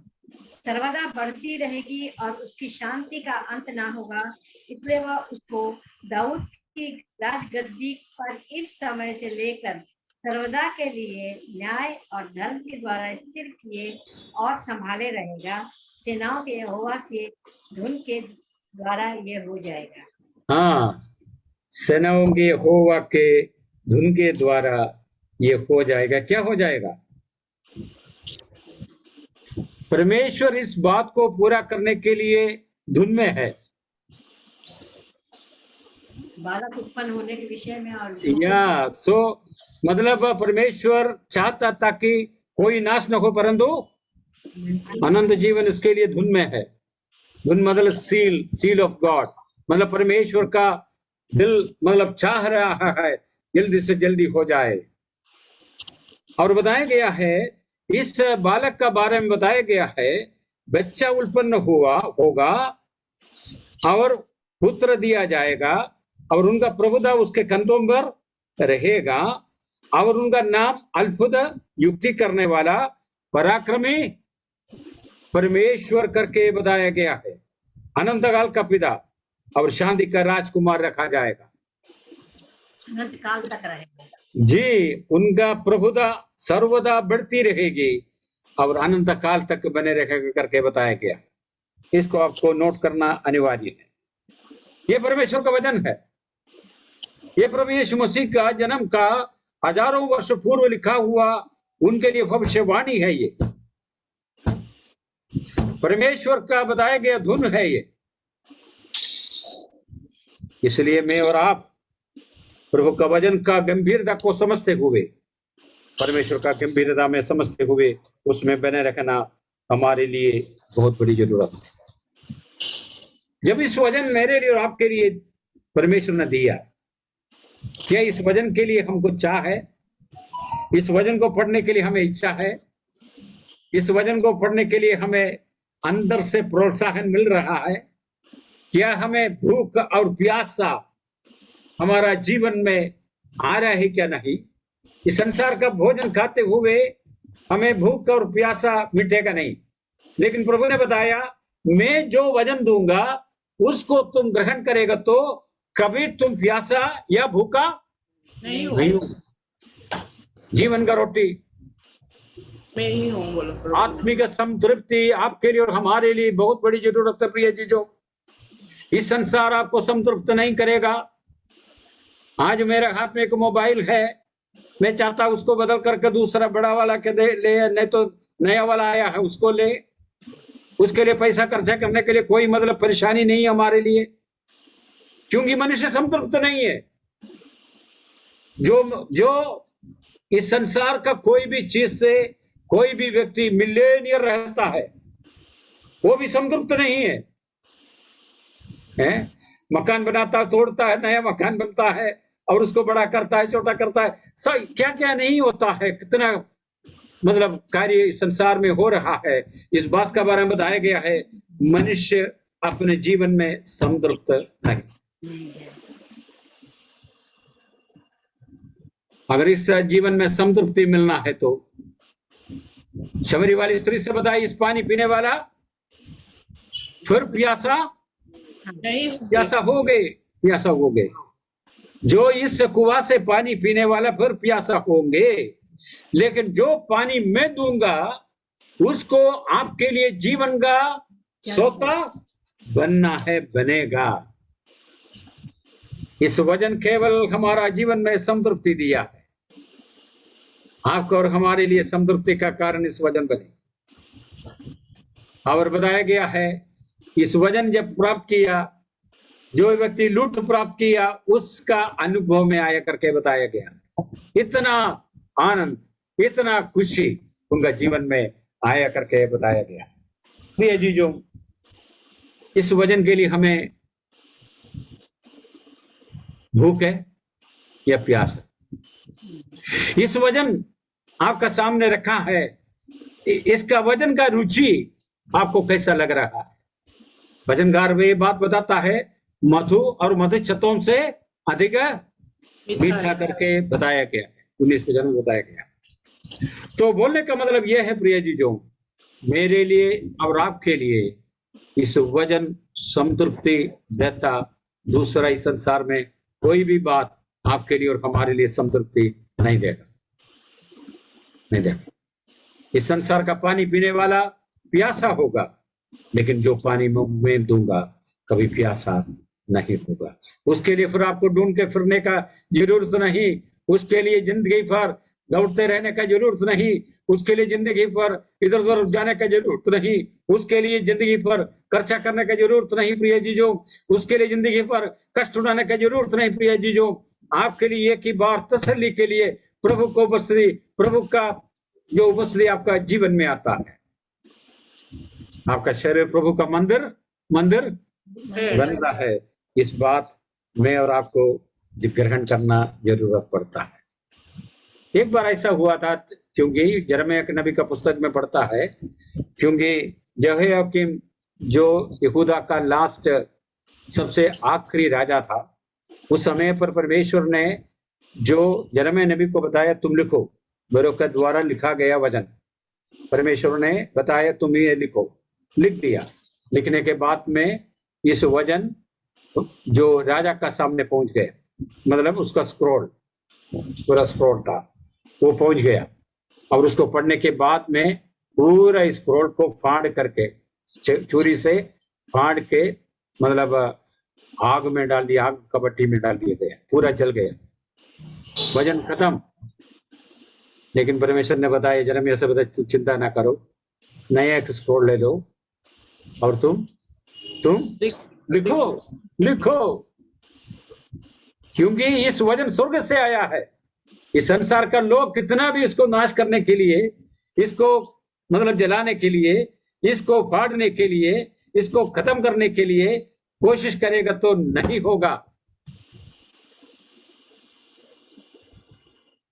सर्वदा बढ़ती रहेगी और उसकी शांति का अंत ना होगा। इसलिए वह उसको दाऊद की राजगद्दी पर इस समय से लेकर सर्वदा के लिए न्याय और धर्म के द्वारा स्थिर किए और संभाले रहेगा। सेनाओं के यहोवा के धुन के द्वारा ये हो जाएगा।
हाँ, सेनाओं के यहोवा के धुन के द्वारा ये हो जाएगा। क्या हो जाएगा? परमेश्वर इस बात को पूरा करने के लिए धुन में है।
बालक उत्पन्न होने के विषय में और
मतलब परमेश्वर चाहता था कि कोई नाश न हो, परंतु अनंत जीवन इसके लिए धुन में है। धुन मतलब सील ऑफ गॉड, मतलब परमेश्वर का दिल मतलब चाह रहा है जल्दी से जल्दी हो जाए। और बताया गया है, इस बालक का बारे में बताया गया है, बच्चा उत्पन्न होगा और पुत्र दिया जाएगा और उनका प्रभुता उसके कंधों पर रहेगा और उनका नाम अद्भुत, युक्ति करने वाला, पराक्रमी परमेश्वर करके बताया गया है। अनंत काल का पिता और शांति का राजकुमार रखा जाएगा।
अनंत काल तक रहेगा
जी, उनका प्रभुता सर्वदा बढ़ती रहेगी और अनंत काल तक बने रहेगा करके बताया गया। इसको आपको नोट करना अनिवार्य है। ये परमेश्वर का वचन है। ये प्रभु यीशु मसीह का जन्म का हजारों वर्ष पूर्व लिखा हुआ उनके लिए भविष्यवाणी है। ये परमेश्वर का बताया गया धुन है ये। इसलिए मैं और आप प्रभु का वचन का गंभीरता को समझते हुए, परमेश्वर का गंभीरता में समझते हुए उसमें बने रखना हमारे लिए बहुत बड़ी जरूरत है। जब इस वचन मेरे लिए और आपके लिए परमेश्वर ने दिया, क्या इस वचन के लिए हमको चाह है? इस वचन को पढ़ने के लिए हमें इच्छा है? इस वचन को पढ़ने के लिए हमें अंदर से प्रोत्साहन मिल रहा है? क्या हमें भूख और प्यासा हमारा जीवन में आ रहा है क्या? नहीं। इस संसार का भोजन खाते हुए हमें भूख और प्यासा मिटेगा नहीं, लेकिन प्रभु ने बताया, मैं जो वचन दूंगा उसको तुम ग्रहण करेगा तो कभी तुम प्यासा या भूखा नहीं हो। जीवन का रोटी
मैं ही हूँ, बोलो।
आत्मिक संतृप्ति आपके लिए और हमारे लिए बहुत बड़ी जरूरत है। प्रिय जीजो, इस संसार आपको संतृप्त नहीं करेगा। आज मेरे हाथ में एक मोबाइल है, मैं चाहता उसको बदल करके दूसरा बड़ा वाला के ले, नहीं तो नया वाला आया है उसको ले। उसके लिए पैसा खर्चा करने के लिए कोई मतलब परेशानी नहीं है हमारे लिए, क्योंकि मनुष्य संतृप्त नहीं है। जो इस संसार का कोई भी चीज से कोई भी व्यक्ति मिलेनियर रहता है, वो भी संतृप्त नहीं है। मकान बनाता, तोड़ता है, नया मकान बनता है और उसको बड़ा करता है, छोटा करता है, सब क्या क्या नहीं होता है। कितना मतलब कार्य संसार में हो रहा है, इस बात का बारे में बताया गया है। मनुष्य अपने जीवन में संतृप्त नहीं।
नहीं है।
अगर इस जीवन में संतृप्ति मिलना है तो शबरी वाली स्त्री से बताया, इस पानी पीने वाला फिर प्यासा
नहीं
प्यासा हो गए, प्यासा हो गए। जो इस कुआं से पानी पीने वाला फिर प्यासा होंगे, लेकिन जो पानी मैं दूंगा उसको आपके लिए जीवन का सोता बनना है, बनेगा। इस वचन केवल हमारा जीवन में संतृप्ति दिया है, आपको और हमारे लिए संतृप्ति का कारण इस वचन बने। और बताया गया है, इस वचन जब प्राप्त किया, जो व्यक्ति लूट प्राप्त किया उसका अनुभव में आया करके बताया गया। इतना आनंद, इतना खुशी उनका जीवन में आया करके बताया गया। प्रिय जीजों, इस वचन के लिए हमें भूख है या प्यास है? इस वचन आपका सामने रखा है, इसका वचन का रुचि आपको कैसा लग रहा है? वचनकार वे बात बताता है, मधु और मधु छतों से अधिक मीठा करके बताया गया, 19 वचन में बताया गया। तो बोलने का मतलब यह है प्रिय जीजों, मेरे लिए और आपके लिए इस वचन संतृप्ति देता, दूसरा इस संसार में कोई भी बात आपके लिए और हमारे लिए संतृप्ति नहीं देगा, नहीं देगा। इस संसार का पानी पीने वाला प्यासा होगा, लेकिन जो पानी मैं दूंगा कभी प्यासा नहीं होगा। उसके लिए फिर आपको ढूंढ के फिरने का जरूरत नहीं, उसके लिए जिंदगी भर दौड़ते रहने का जरूरत नहीं, उसके लिए जिंदगी पर इधर उधर जाने का जरूरत नहीं, उसके लिए जिंदगी पर खर्चा करने का जरूरत नहीं प्रिय जीजों, उसके लिए जिंदगी पर कष्ट उठाने का जरूरत नहीं प्रिय जीजों। आपके लिए एक ही बार तसल्ली के लिए प्रभु को उपस्थिति, प्रभु का जो उपस्थिति आपका जीवन में आता है, आपका शरीर प्रभु का मंदिर बन रहा है। इस बात में और आपको ग्रहण करना जरूरत पड़ता है। एक बार ऐसा हुआ था, क्योंकि यिर्मयाह के नबी का पुस्तक में पढ़ता है, क्योंकि यहोयाकीम जो यहूदा का लास्ट सबसे आखिरी राजा था, उस समय पर परमेश्वर ने जो यिर्मयाह नबी को बताया, तुम लिखो, मेरे के द्वारा लिखा गया वचन परमेश्वर ने बताया, तुम ये लिखो। लिख दिया। लिखने के बाद में इस वचन जो राजा का सामने पहुंच गए, मतलब उसका स्क्रॉल, पूरा स्क्रॉल था, वो पहुंच गया। और उसको पढ़ने के बाद में पूरा स्क्रॉल को फाड़ करके, छुरी से फाड़ के, मतलब आग में डाल दिया, आग का भट्टी में डाल दिया गया, पूरा जल गया, वचन खत्म। लेकिन परमेश्वर ने बताया, यिर्मयाह से बताया, तुम चिंता ना करो, नया एक स्क्रॉल ले लो और तुम लिखो, क्योंकि इस वचन स्वर्ग से आया है। इस संसार का लोग कितना भी इसको नाश करने के लिए, इसको मतलब जलाने के लिए, इसको फाड़ने के लिए, इसको खत्म करने के लिए कोशिश करेगा तो नहीं होगा।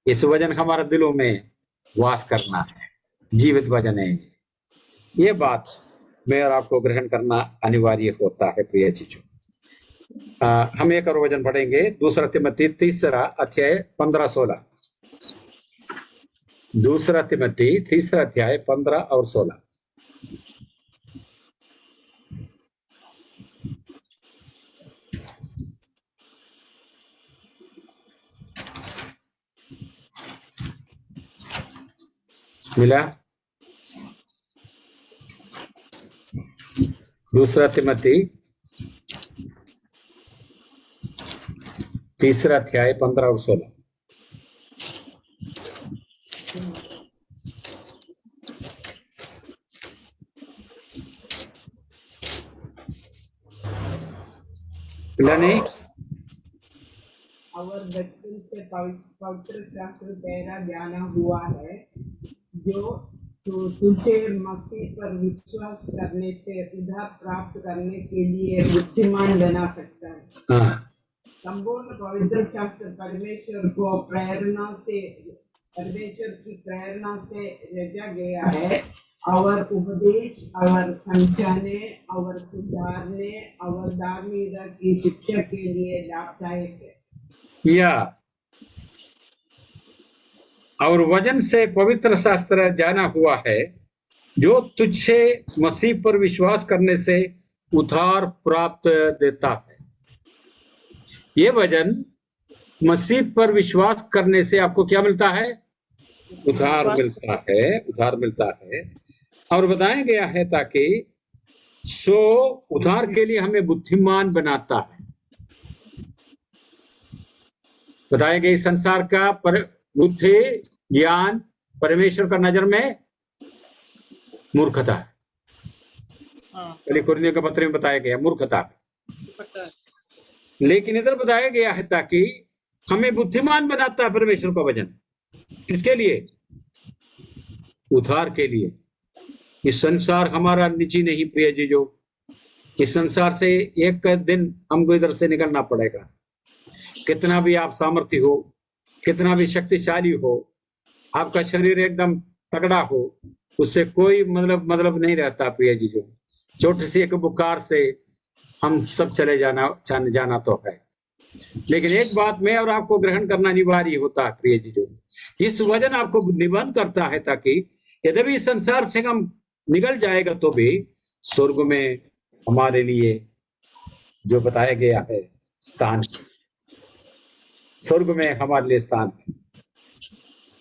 इस वचन हमारे दिलों में वास करना है, जीवित वचन है। ये बात मैं और आपको ग्रहण करना अनिवार्य होता है प्रिय चीजों। हम एक और वचन पढ़ेंगे, 2 तिमोथी 3 अध्याय 15-16। 2 तिमोथी 3 अध्याय 15 और 16। मिला? 2 तिमोथी 3 अध्याय 15 और 16। नहीं,
और बचपन से पवित्र शास्त्र तेरा ज्ञान हुआ है, जो तुझे मसीह पर विश्वास करने से उद्धार प्राप्त करने के लिए बुद्धिमान बना सकता है। संपूर्ण पवित्र शास्त्र परमेश्वर की प्रेरणा से रचा गया है और उपदेश और समझाने और सुधारने और धार्मिकता की शिक्षा के लिए लाभदायक है।
या और वचन से पवित्र शास्त्र जाना हुआ है जो तुझसे मसीह पर विश्वास करने से उद्धार प्राप्त देता है। ये वचन मसीह पर विश्वास करने से आपको क्या मिलता है? उद्धार मिलता है, उद्धार मिलता है। और बताया गया है ताकि उद्धार के लिए हमें बुद्धिमान बनाता है। बताया गया संसार का बुद्धि ज्ञान परमेश्वर का नजर में मूर्खता है। पहले कुरिन्थियों के पत्र में बताया गया मूर्खता, लेकिन इधर बताया गया है ताकि हमें बुद्धिमान बनाता है परमेश्वर का वचन। किसके लिए? उद्धार के लिए। इस संसार हमारा निजी नहीं प्रिय जीजो, इस संसार से एक दिन हमको इधर से निकलना पड़ेगा। कितना भी आप सामर्थ्य हो, कितना भी शक्तिशाली हो, आपका शरीर एकदम तगड़ा हो, उससे कोई मतलब नहीं रहता प्रिय जीजो। छोटी सी एक बुखार से हम सब चले जाना तो है। लेकिन एक बात में और आपको ग्रहण करना अनिवार्य होता है प्रिय जीजो, इस वचन आपको बुद्धिमान करता है ताकि यदि इस संसार से हम निकल जाएगा तो भी स्वर्ग में हमारे लिए जो बताया गया है स्थान, स्वर्ग में हमारे लिए स्थान है।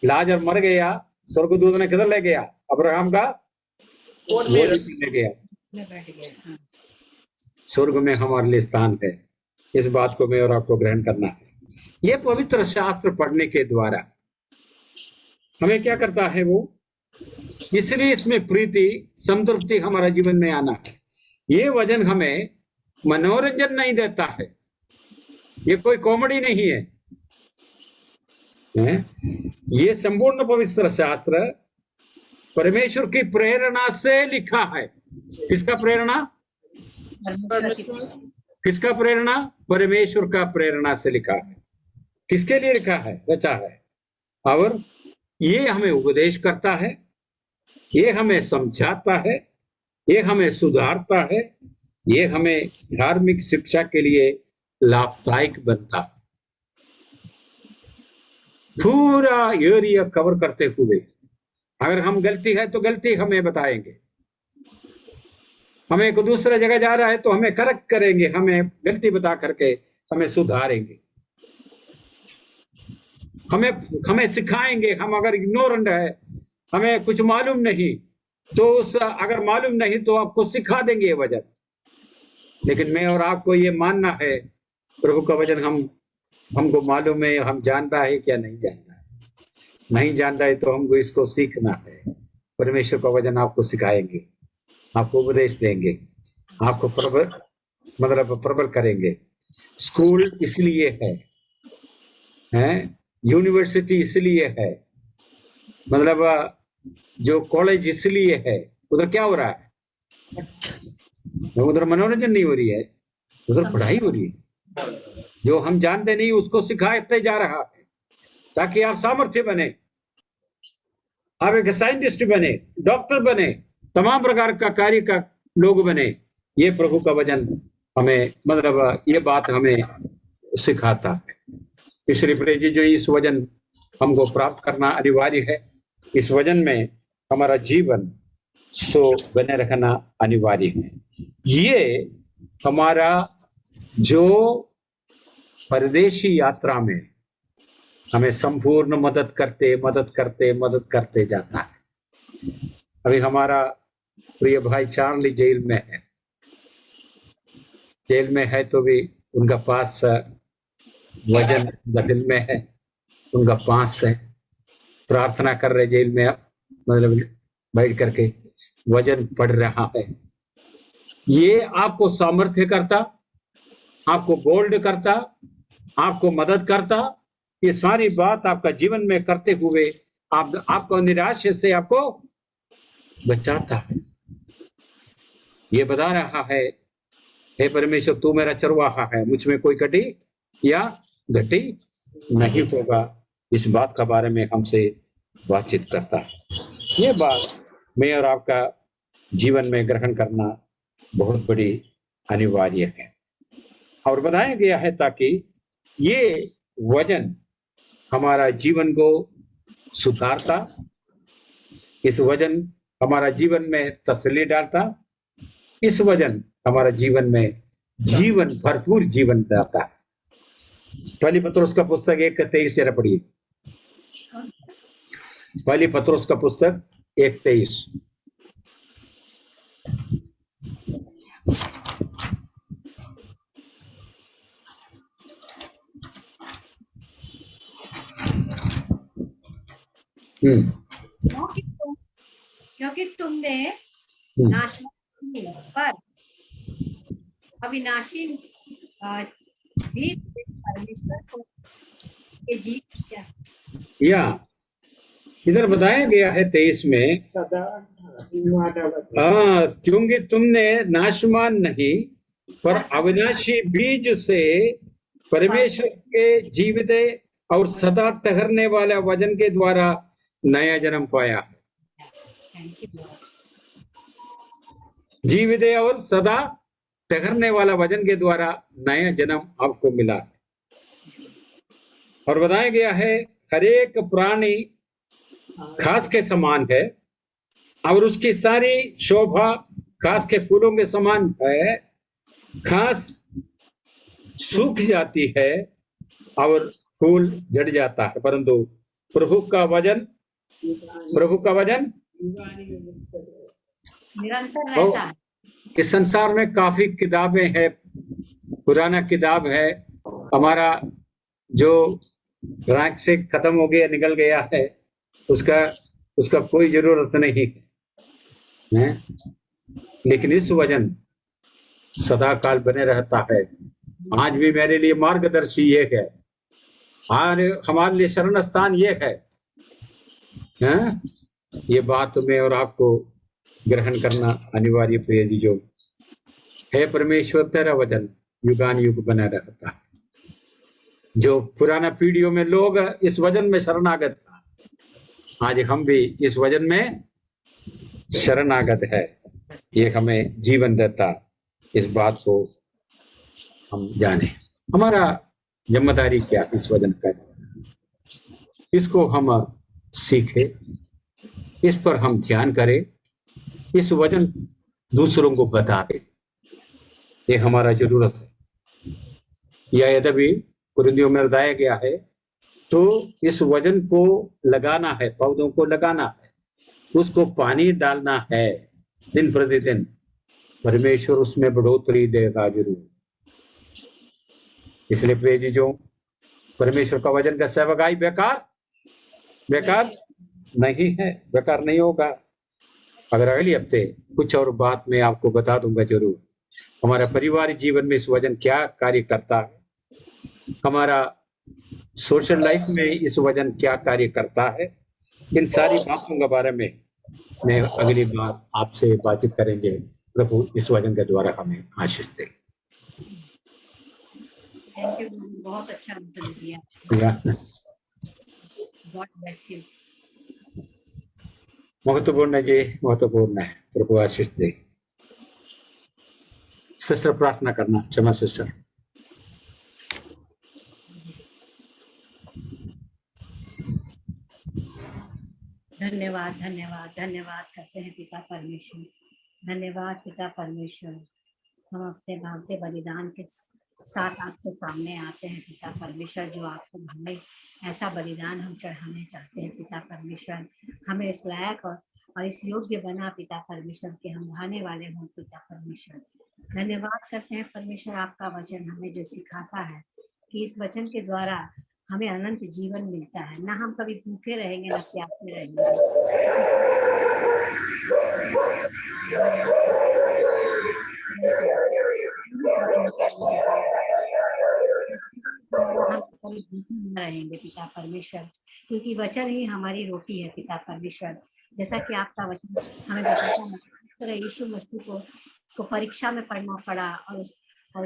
लाजर मर गया, स्वर्गदूत ने किधर ले गया? अब्राहम का ले गया। स्वर्ग में हमारे लिए स्थान है। इस बात को मैं और आपको ग्रहण करना है। ये पवित्र शास्त्र पढ़ने के द्वारा हमें क्या करता है वो, इसलिए इसमें प्रीति संतृप्ति हमारा जीवन में आना है। ये वचन हमें मनोरंजन नहीं देता है, ये कोई कॉमेडी नहीं है। ये संपूर्ण पवित्र शास्त्र परमेश्वर की प्रेरणा से लिखा है। किसका प्रेरणा? किसका प्रेरणा? परमेश्वर का प्रेरणा से लिखा है। किसके लिए लिखा है? रचा है। और ये हमें उपदेश करता है, ये हमें समझाता है, ये हमें सुधारता है, ये हमें धार्मिक शिक्षा के लिए लाभदायक बनता है। पूरा एरिया कवर करते हुए अगर हम गलती है तो गलती हमें बताएंगे, हमें एक दूसरे जगह जा रहा है तो हमें करेक्ट करेंगे, हमें गलती बता करके हमें सुधारेंगे, हमें सिखाएंगे। हम अगर इग्नोरेंट है, हमें कुछ मालूम नहीं तो अगर मालूम नहीं तो आपको सिखा देंगे ये वचन। लेकिन मैं और आपको ये मानना है प्रभु का वचन हमको मालूम है, हम जानता है क्या नहीं जानता है। नहीं जानता है तो हमको इसको सीखना है। परमेश्वर का वचन आपको सिखाएंगे, आपको उपदेश देंगे, आपको प्रबल करेंगे। स्कूल इसलिए है, यूनिवर्सिटी इसलिए है, मतलब जो कॉलेज इसलिए है। उधर क्या हो रहा है? उधर मनोरंजन नहीं हो रही है, उधर पढ़ाई हो रही है। जो हम जानते नहीं उसको सिखाते जा रहा है ताकि आप सामर्थ्य बने, आप एक साइंटिस्ट बने, डॉक्टर बने, तमाम प्रकार का कार्य का लोग बने। ये प्रभु का वचन हमें ये बात हमें सिखाता है। इसलिए प्रिय जी जो इस वचन हमको प्राप्त करना अनिवार्य है। इस वचन में हमारा जीवन बने रखना अनिवार्य है। ये हमारा जो परदेशी यात्रा में हमें संपूर्ण मदद करते जाता है। अभी हमारा प्रिय भाई चार्ली जेल में है तो भी उनका पास वजन दिल में है, उनका पास है। प्रार्थना कर रहे जेल में, बैठ करके वजन पढ़ रहा है। ये आपको सामर्थ्य करता, आपको बोल्ड करता, आपको मदद करता। ये सारी बात आपका जीवन में करते हुए आपको निराश से आपको बचाता है। ये बता रहा है, हे परमेश्वर तू मेरा चरवाहा है, मुझ में कोई कटी या घटी नहीं होगा। इस बात का बारे में हमसे बातचीत करता है। ये बात मैं और आपका जीवन में ग्रहण करना बहुत बड़ी अनिवार्य है। और बताया गया है ताकि ये वचन हमारा जीवन को सुधारता, इस वचन हमारा जीवन में तसल्ली डालता, इस वचन हमारा जीवन में जीवन भरपूर जीवन देता है। पहली पत्रोस का पुस्तक 1:23 जरा पढ़िए। पहली पत्रोस का पुस्तक 1:23।
क्योंकि तुमने नाशवान पर अविनाशी बीज परमेश्वर को जीत किया।
या इधर बताया गया है 23 में,
सदा
क्योंकि तुमने नाशवान नहीं पर अविनाशी बीज से परमेश्वर के जीवित और सदा ठहरने वाला वचन के द्वारा नया जन्म पाया। जीवित और सदा ठहरने वाला वचन के द्वारा नया जन्म आपको मिला। और बताया गया है हर एक प्राणी घास के समान है और उसकी सारी शोभा घास के फूलों के समान है। घास सूख जाती है और फूल झड़ जाता है, परंतु प्रभु का वचन
निरंतर रहता है।
इस संसार में काफी किताबें हैं, पुराना किताब है हमारा जो रैक से खत्म हो गया, निकल गया है, उसका कोई जरूरत नहीं है, लेकिन इस वचन सदा काल बने रहता है। आज भी मेरे लिए मार्गदर्शी ये है, और हमारे लिए शरण स्थान ये है। ये बात मैं और आपको ग्रहण करना अनिवार्य। प्रिय जी, जो है परमेश्वर तेरा वचन युगान युग बना रहता है। जो पुराना पीढ़ियों में लोग इस वचन में शरणागत था, आज हम भी इस वचन में शरणागत है। ये हमें जीवन देता, इस बात को हम जाने। हमारा जिम्मेदारी क्या इस वचन का, इसको हम सीखे, इस पर हम ध्यान करें, इस वचन दूसरों को बता दे, ये हमारा जरूरत है। यह यद्यपि कुरिन्थियों में बताया गया है, तो इस वचन को लगाना है, पौधों को लगाना है, उसको पानी डालना है दिन प्रतिदिन, परमेश्वर उसमें बढ़ोतरी देगा जरूर। इसलिए प्रिय जी, जो परमेश्वर का वचन का सेवकाई बेकार नहीं है, बेकार नहीं होगा। अगर अगले हफ्ते कुछ और बात मैं आपको बता दूंगा जरूर। हमारा पारिवारिक जीवन में इस वचन क्या कार्य करता है, हमारा सोशल लाइफ में इस वचन क्या कार्य करता है, इन सारी बातों के बारे में मैं अगली बार आपसे बातचीत करेंगे। प्रभु इस वचन के द्वारा हमें आशीष दे।
थैंक यू, बहुत अच्छा उत्तर दिया। God bless you.
महत्वपूर्ण है जी, महत्वपूर्ण है। प्रभु आशीष दे। सिस्टर प्रार्थना करना, क्षमा सिस्टर।
धन्यवाद धन्यवाद धन्यवाद करते हैं पिता परमेश्वर। धन्यवाद पिता परमेश्वर। हम अपने भागते बलिदान के साथ आपके सामने आते हैं पिता परमेश्वर, जो आपको भावे ऐसा बलिदान हम चढ़ाने चाहते हैं पिता परमेश्वर। हमें इस लायक और इस योग्य बना पिता परमेश्वर के हम भाने वाले हों पिता परमेश्वर। धन्यवाद करते हैं परमेश्वर, आपका वचन हमें जो सिखाता है कि इस वचन के द्वारा हमें अनंत जीवन मिलता है। ना हम कभी भूखे रहेंगे, ना प्यासे रहेंगे। रहेंगे पिता परमेश्वर, क्योंकि वचन ही हमारी रोटी है पिता परमेश्वर। जैसा कि आपका वचन हमें बताता है, यीशु मसीह को परीक्षा में पढ़ना पड़ा और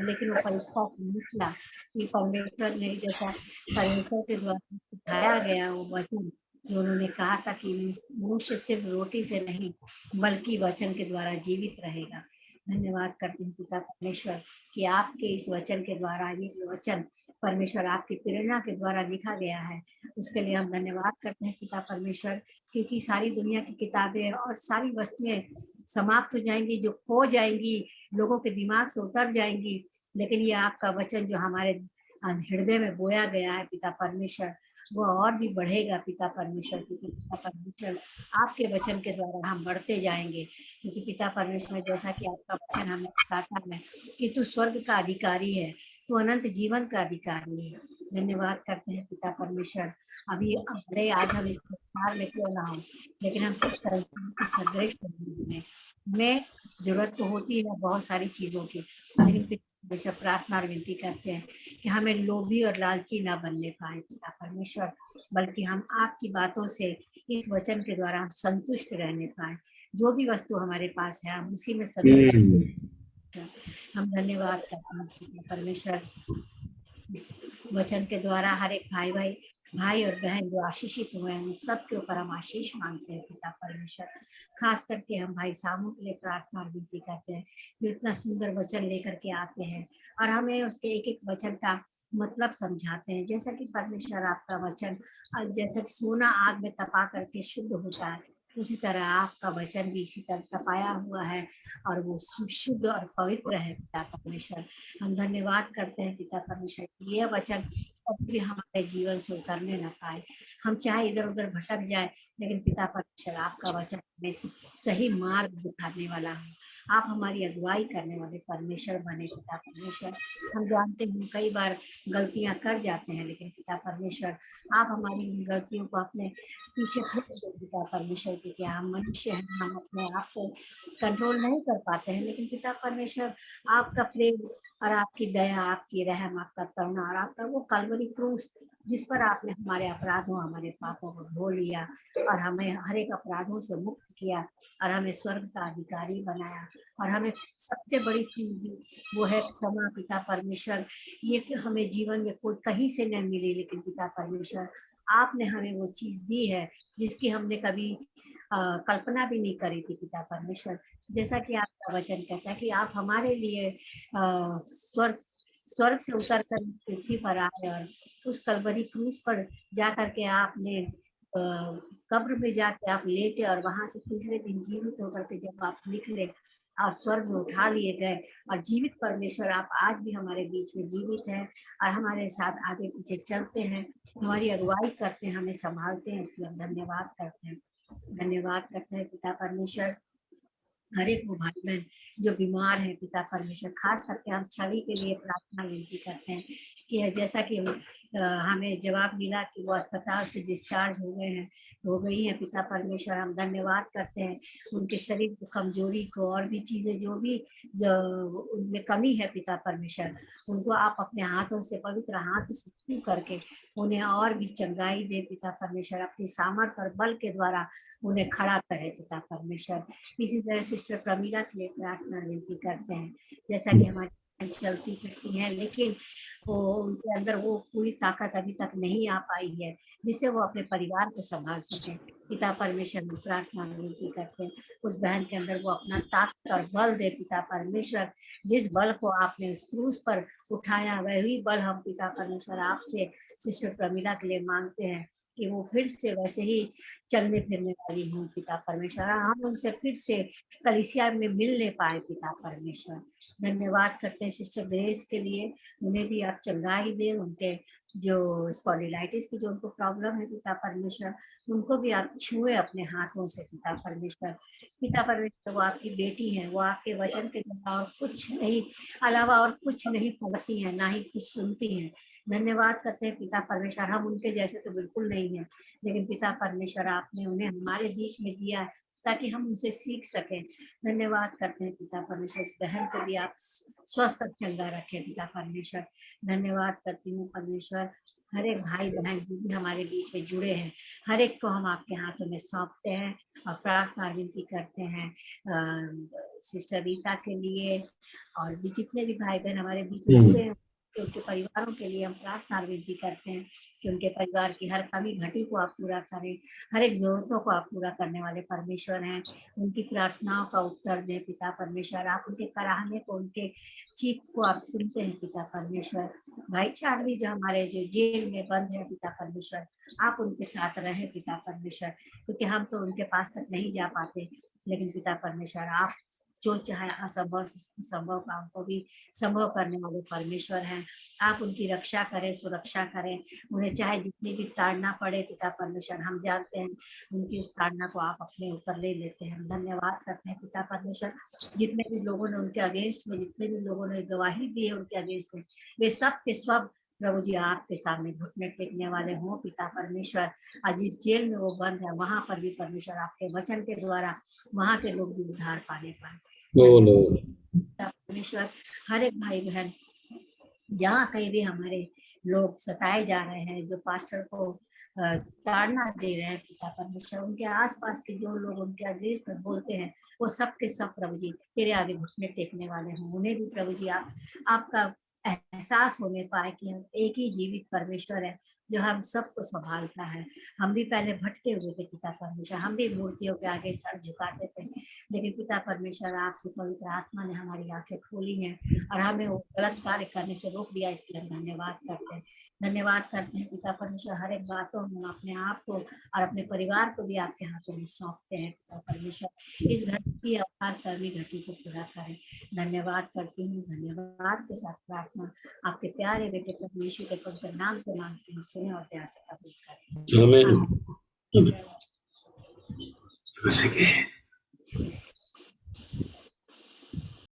लेकिन वो परीक्षा निकला कि परमेश्वर ने जैसा परमेश्वर के द्वारा सिखाया गया वो वचन जो उन्होंने कहा था कि मनुष्य सिर्फ रोटी से नहीं बल्कि वचन के द्वारा जीवित रहेगा। धन्यवाद करती हूँ पिता परमेश्वर कि आपके इस वचन के द्वारा, ये जो वचन परमेश्वर आपकी प्रेरणा के द्वारा लिखा गया है, उसके लिए हम धन्यवाद करते हैं पिता परमेश्वर, क्योंकि सारी दुनिया की किताबें और सारी वस्तुएं समाप्त हो जाएंगी, जो खो जाएंगी, लोगों के दिमाग से उतर जाएंगी, लेकिन ये आपका वचन जो हमारे हृदय में बोया गया है पिता परमेश्वर, वो और भी बढ़ेगा पिता परमेश्वर, क्योंकि पिता परमेश्वर आपके वचन के द्वारा हम बढ़ते जाएंगे। क्योंकि पिता परमेश्वर, जैसा कि आपका वचन हमें बताता है कि तू स्वर्ग का अधिकारी है, तू अनंत जीवन का अधिकारी है। धन्यवाद करते हैं पिता परमेश्वर। अभी भले आज हम इस संसार में क्यों ना हो, लेकिन हम इस संसार की सदृश में जरूरत तो होती है बहुत सारी चीजों की, लेकिन पिता प्रार्थना और विनती करते हैं कि हमें लोभी और लालची ना बनने पाए पिता परमेश्वर, बल्कि हम आपकी बातों से, इस वचन के द्वारा हम संतुष्ट रहने पाए। जो भी वस्तु हमारे पास है हम उसी में संतुष्ट। हम धन्यवाद करते हैं पिता परमेश्वर, इस वचन के द्वारा हर एक भाई और बहन जो आशीषित हुए हैं, उन सबके ऊपर हम आशीष मांगते हैं पिता परमेश्वर। खास करके हम भाई सामू के लिए प्रार्थना और विनती करते हैं, जो इतना सुंदर वचन लेकर के आते हैं और हमें उसके एक एक वचन का मतलब समझाते हैं। जैसा कि परमेश्वर आपका वचन जैसा कि सोना आग में तपा करके शुद्ध होता है, उसी तरह आपका वचन भी इसी तरह तपाया हुआ है और वो शुद्ध और पवित्र है पिता परमेश्वर। हम धन्यवाद करते हैं पिता परमेश्वर, यह वचन कभी हमारे जीवन से उतरने न पाए। हम चाहे इधर उधर भटक जाए, लेकिन पिता परमेश्वर आपका वचन हमें सही मार्ग दिखाने वाला है। आप हमारी अगुवाई करने वाले परमेश्वर बने पिता परमेश्वर। हम जानते हैं कई बार गलतियां कर जाते हैं, लेकिन पिता परमेश्वर आप हमारी गलतियों को अपने पीछे फेंक दो पिता परमेश्वर, क्योंकि हम मनुष्य हैं, हम अपने आप को कंट्रोल नहीं कर पाते हैं, लेकिन पिता परमेश्वर आपका प्रेम और आपकी दया, आपकी रहम, आपका करुणा और आपका वो कलवरी क्रूस, जिस पर आपने हमारे अपराधों, हमारे पापों को धो लिया और हमें हर एक अपराधों से मुक्त किया और हमें स्वर्ग का अधिकारी बनाया। और हमें सबसे बड़ी चीज वो है क्षमा पिता परमेश्वर। ये कि हमें जीवन में कोई कहीं से नहीं मिली, लेकिन पिता परमेश्वर आपने हमें वो चीज दी है जिसकी हमने कभी कल्पना भी नहीं करी थी पिता परमेश्वर। जैसा कि आपका वचन कहता है कि आप हमारे लिए स्वर्ग से उतर कर पृथ्वी पर आए और उस कलवरी क्रूस पर जा करके आपने कब्र में जाके आप लेटे और वहां से तीसरे दिन जीवित होकर के जब आप निकले और स्वर्ग में उठा लिए गए, और जीवित परमेश्वर आप आज भी हमारे बीच में जीवित हैं और हमारे साथ आगे पीछे चलते हैं, हमारी अगुवाई करते हैं, हमें संभालते हैं। इसलिए हम धन्यवाद करते हैं, धन्यवाद करते हैं पिता परमेश्वर। हर एक वो भाई बहन जो बीमार है पिता परमेश्वर, खास करके हम छवि के लिए प्रार्थना विनती करते हैं कि जैसा कि हमें जवाब मिला कि वो अस्पताल से डिस्चार्ज हो गई है पिता परमेश्वर। हम धन्यवाद करते हैं उनके शरीर की कमजोरी को और भी चीजें जो भी उनमें कमी है पिता परमेश्वर, उनको आप अपने हाथों से, पवित्र हाथ से छू करके उन्हें और भी चंगाई दे पिता परमेश्वर। अपनी सामर्थ्य और बल के द्वारा उन्हें खड़ा करे पिता परमेश्वर। इसी तरह सिस्टर प्रमीला के लिए प्रार्थना विनती करते हैं, जैसा कि हमारी चलती फिरती है, लेकिन वो उनके अंदर वो पूरी ताकत अभी तक नहीं आ पाई है जिससे वो अपने परिवार को संभाल सके। पिता परमेश्वर में प्रार्थना विनती करते हैं उस बहन के अंदर वो अपना ताकत और बल दे पिता परमेश्वर। जिस बल को आपने उस क्रूस पर उठाया, वही बल हम पिता परमेश्वर आपसे सिस्टर प्रमीला के लिए मांगते हैं कि वो फिर से वैसे ही चलने फिरने वाली हूँ पिता परमेश्वर, हम उनसे फिर से कलीसिया में मिलने पाए पिता परमेश्वर। धन्यवाद करते हैं सिस्टर ग्रेस के लिए, उन्हें भी आप चंगाई दे, उनके जो स्पॉन्डिलाइटिस की जो उनको प्रॉब्लम है पिता परमेश्वर, उनको भी आप छुए अपने हाथों से पिता परमेश्वर। पिता परमेश्वर वो आपकी बेटी है, वो आपके वचन के द्वारा और कुछ नहीं, अलावा और कुछ नहीं पढ़ती है, ना ही कुछ सुनती है। धन्यवाद करते हैं पिता परमेश्वर, हम उनके जैसे तो बिल्कुल नहीं है, लेकिन पिता परमेश्वर आपने उन्हें हमारे बीच में दिया है ताकि हम उनसे सीख सकें। धन्यवाद करते हैं पिता परमेश्वर, बहन को भी आप स्वस्थ और चंगा रखें पिता परमेश्वर। धन्यवाद करती हूँ परमेश्वर, हर एक भाई बहन जो भी हमारे बीच में जुड़े हैं, हर एक को हम आपके हाथों में सौंपते हैं और प्रार्थना विनती करते हैं सिस्टर रीता के लिए और भी जितने भी भाई बहन हमारे बीच में जुड़े हैं, उनके परिवारों के लिए हम प्रार्थना और विनती करते हैं कि उनके परिवार की हर कमी घटी को आप पूरा करें, हर एक जरूरतों को आप पूरा करने वाले परमेश्वर हैं। उनकी प्रार्थनाओं का उत्तर दें पिता परमेश्वर। आप उनके कराहने को, उनके चीख को आप सुनते हैं पिता परमेश्वर। भाई चार्ली जो हमारे जो जेल में बंद है पिता परमेश्वर, आप उनके साथ रहे पिता परमेश्वर, क्योंकि हम तो उनके पास तक नहीं जा पाते, लेकिन पिता परमेश्वर आप जो चाहे असंभव संभव काम को भी संभव करने वाले परमेश्वर हैं। आप उनकी रक्षा करें, सुरक्षा करें, उन्हें चाहे जितनी भी ताड़ना पड़े पिता परमेश्वर, हम जानते हैं उनकी उस ताड़ना को आप अपने ऊपर ले लेते हैं। धन्यवाद करते हैं पिता परमेश्वर। जितने भी लोगों ने उनके अगेंस्ट में, जितने भी लोगों ने गवाही दी है उनके अगेंस्ट में, वे सब के सब प्रभु जी आपके सामने घुटने टेकने वाले हों पिता परमेश्वर। आज जिस जेल में वो बंद है वहां पर भी परमेश्वर आपके वचन के द्वारा वहां के लोग भी उद्धार पाने पाए पिता परमेश्वर। हर एक भाई बहन जहाँ कहीं भी हमारे लोग सताए जा रहे हैं, जो पास्टर को ताड़ना दे रहे हैं पिता परमेश्वर, उनके आसपास के जो लोग उनके अगेंस्ट में बोलते हैं, वो सब के सब प्रभु जी तेरे आगे घुटने टेकने वाले हों। उन्हें भी प्रभु जी आपका एहसास होने पाए कि हम एक ही जीवित परमेश्वर है जो हम सबको संभालता है। हम भी पहले भटके हुए थे पिता परमेश्वर, हम भी मूर्तियों के आगे सर झुकाते थे, लेकिन पिता परमेश्वर आपकी पवित्र आत्मा ने हमारी आंखें खोली हैं और हमें वो गलत कार्य करने से रोक दिया। इसके लिए धन्यवाद करते हैं, धन्यवाद करते हैं पिता परमेश्वर। हर एक बातों में अपने आप को और अपने परिवार को भी आपके हाथों में सौंपते हैं पिता परमेश्वर। इस घर की अवतार कर्मी घटी को पूरा करें। धन्यवाद करती हूँ, धन्यवाद के साथ प्रार्थना आपके प्यारे बेटे प्रभु यीशु के पवित्र नाम से मांगती हूँ, सुने और दया से कबूल करें।
आमीन।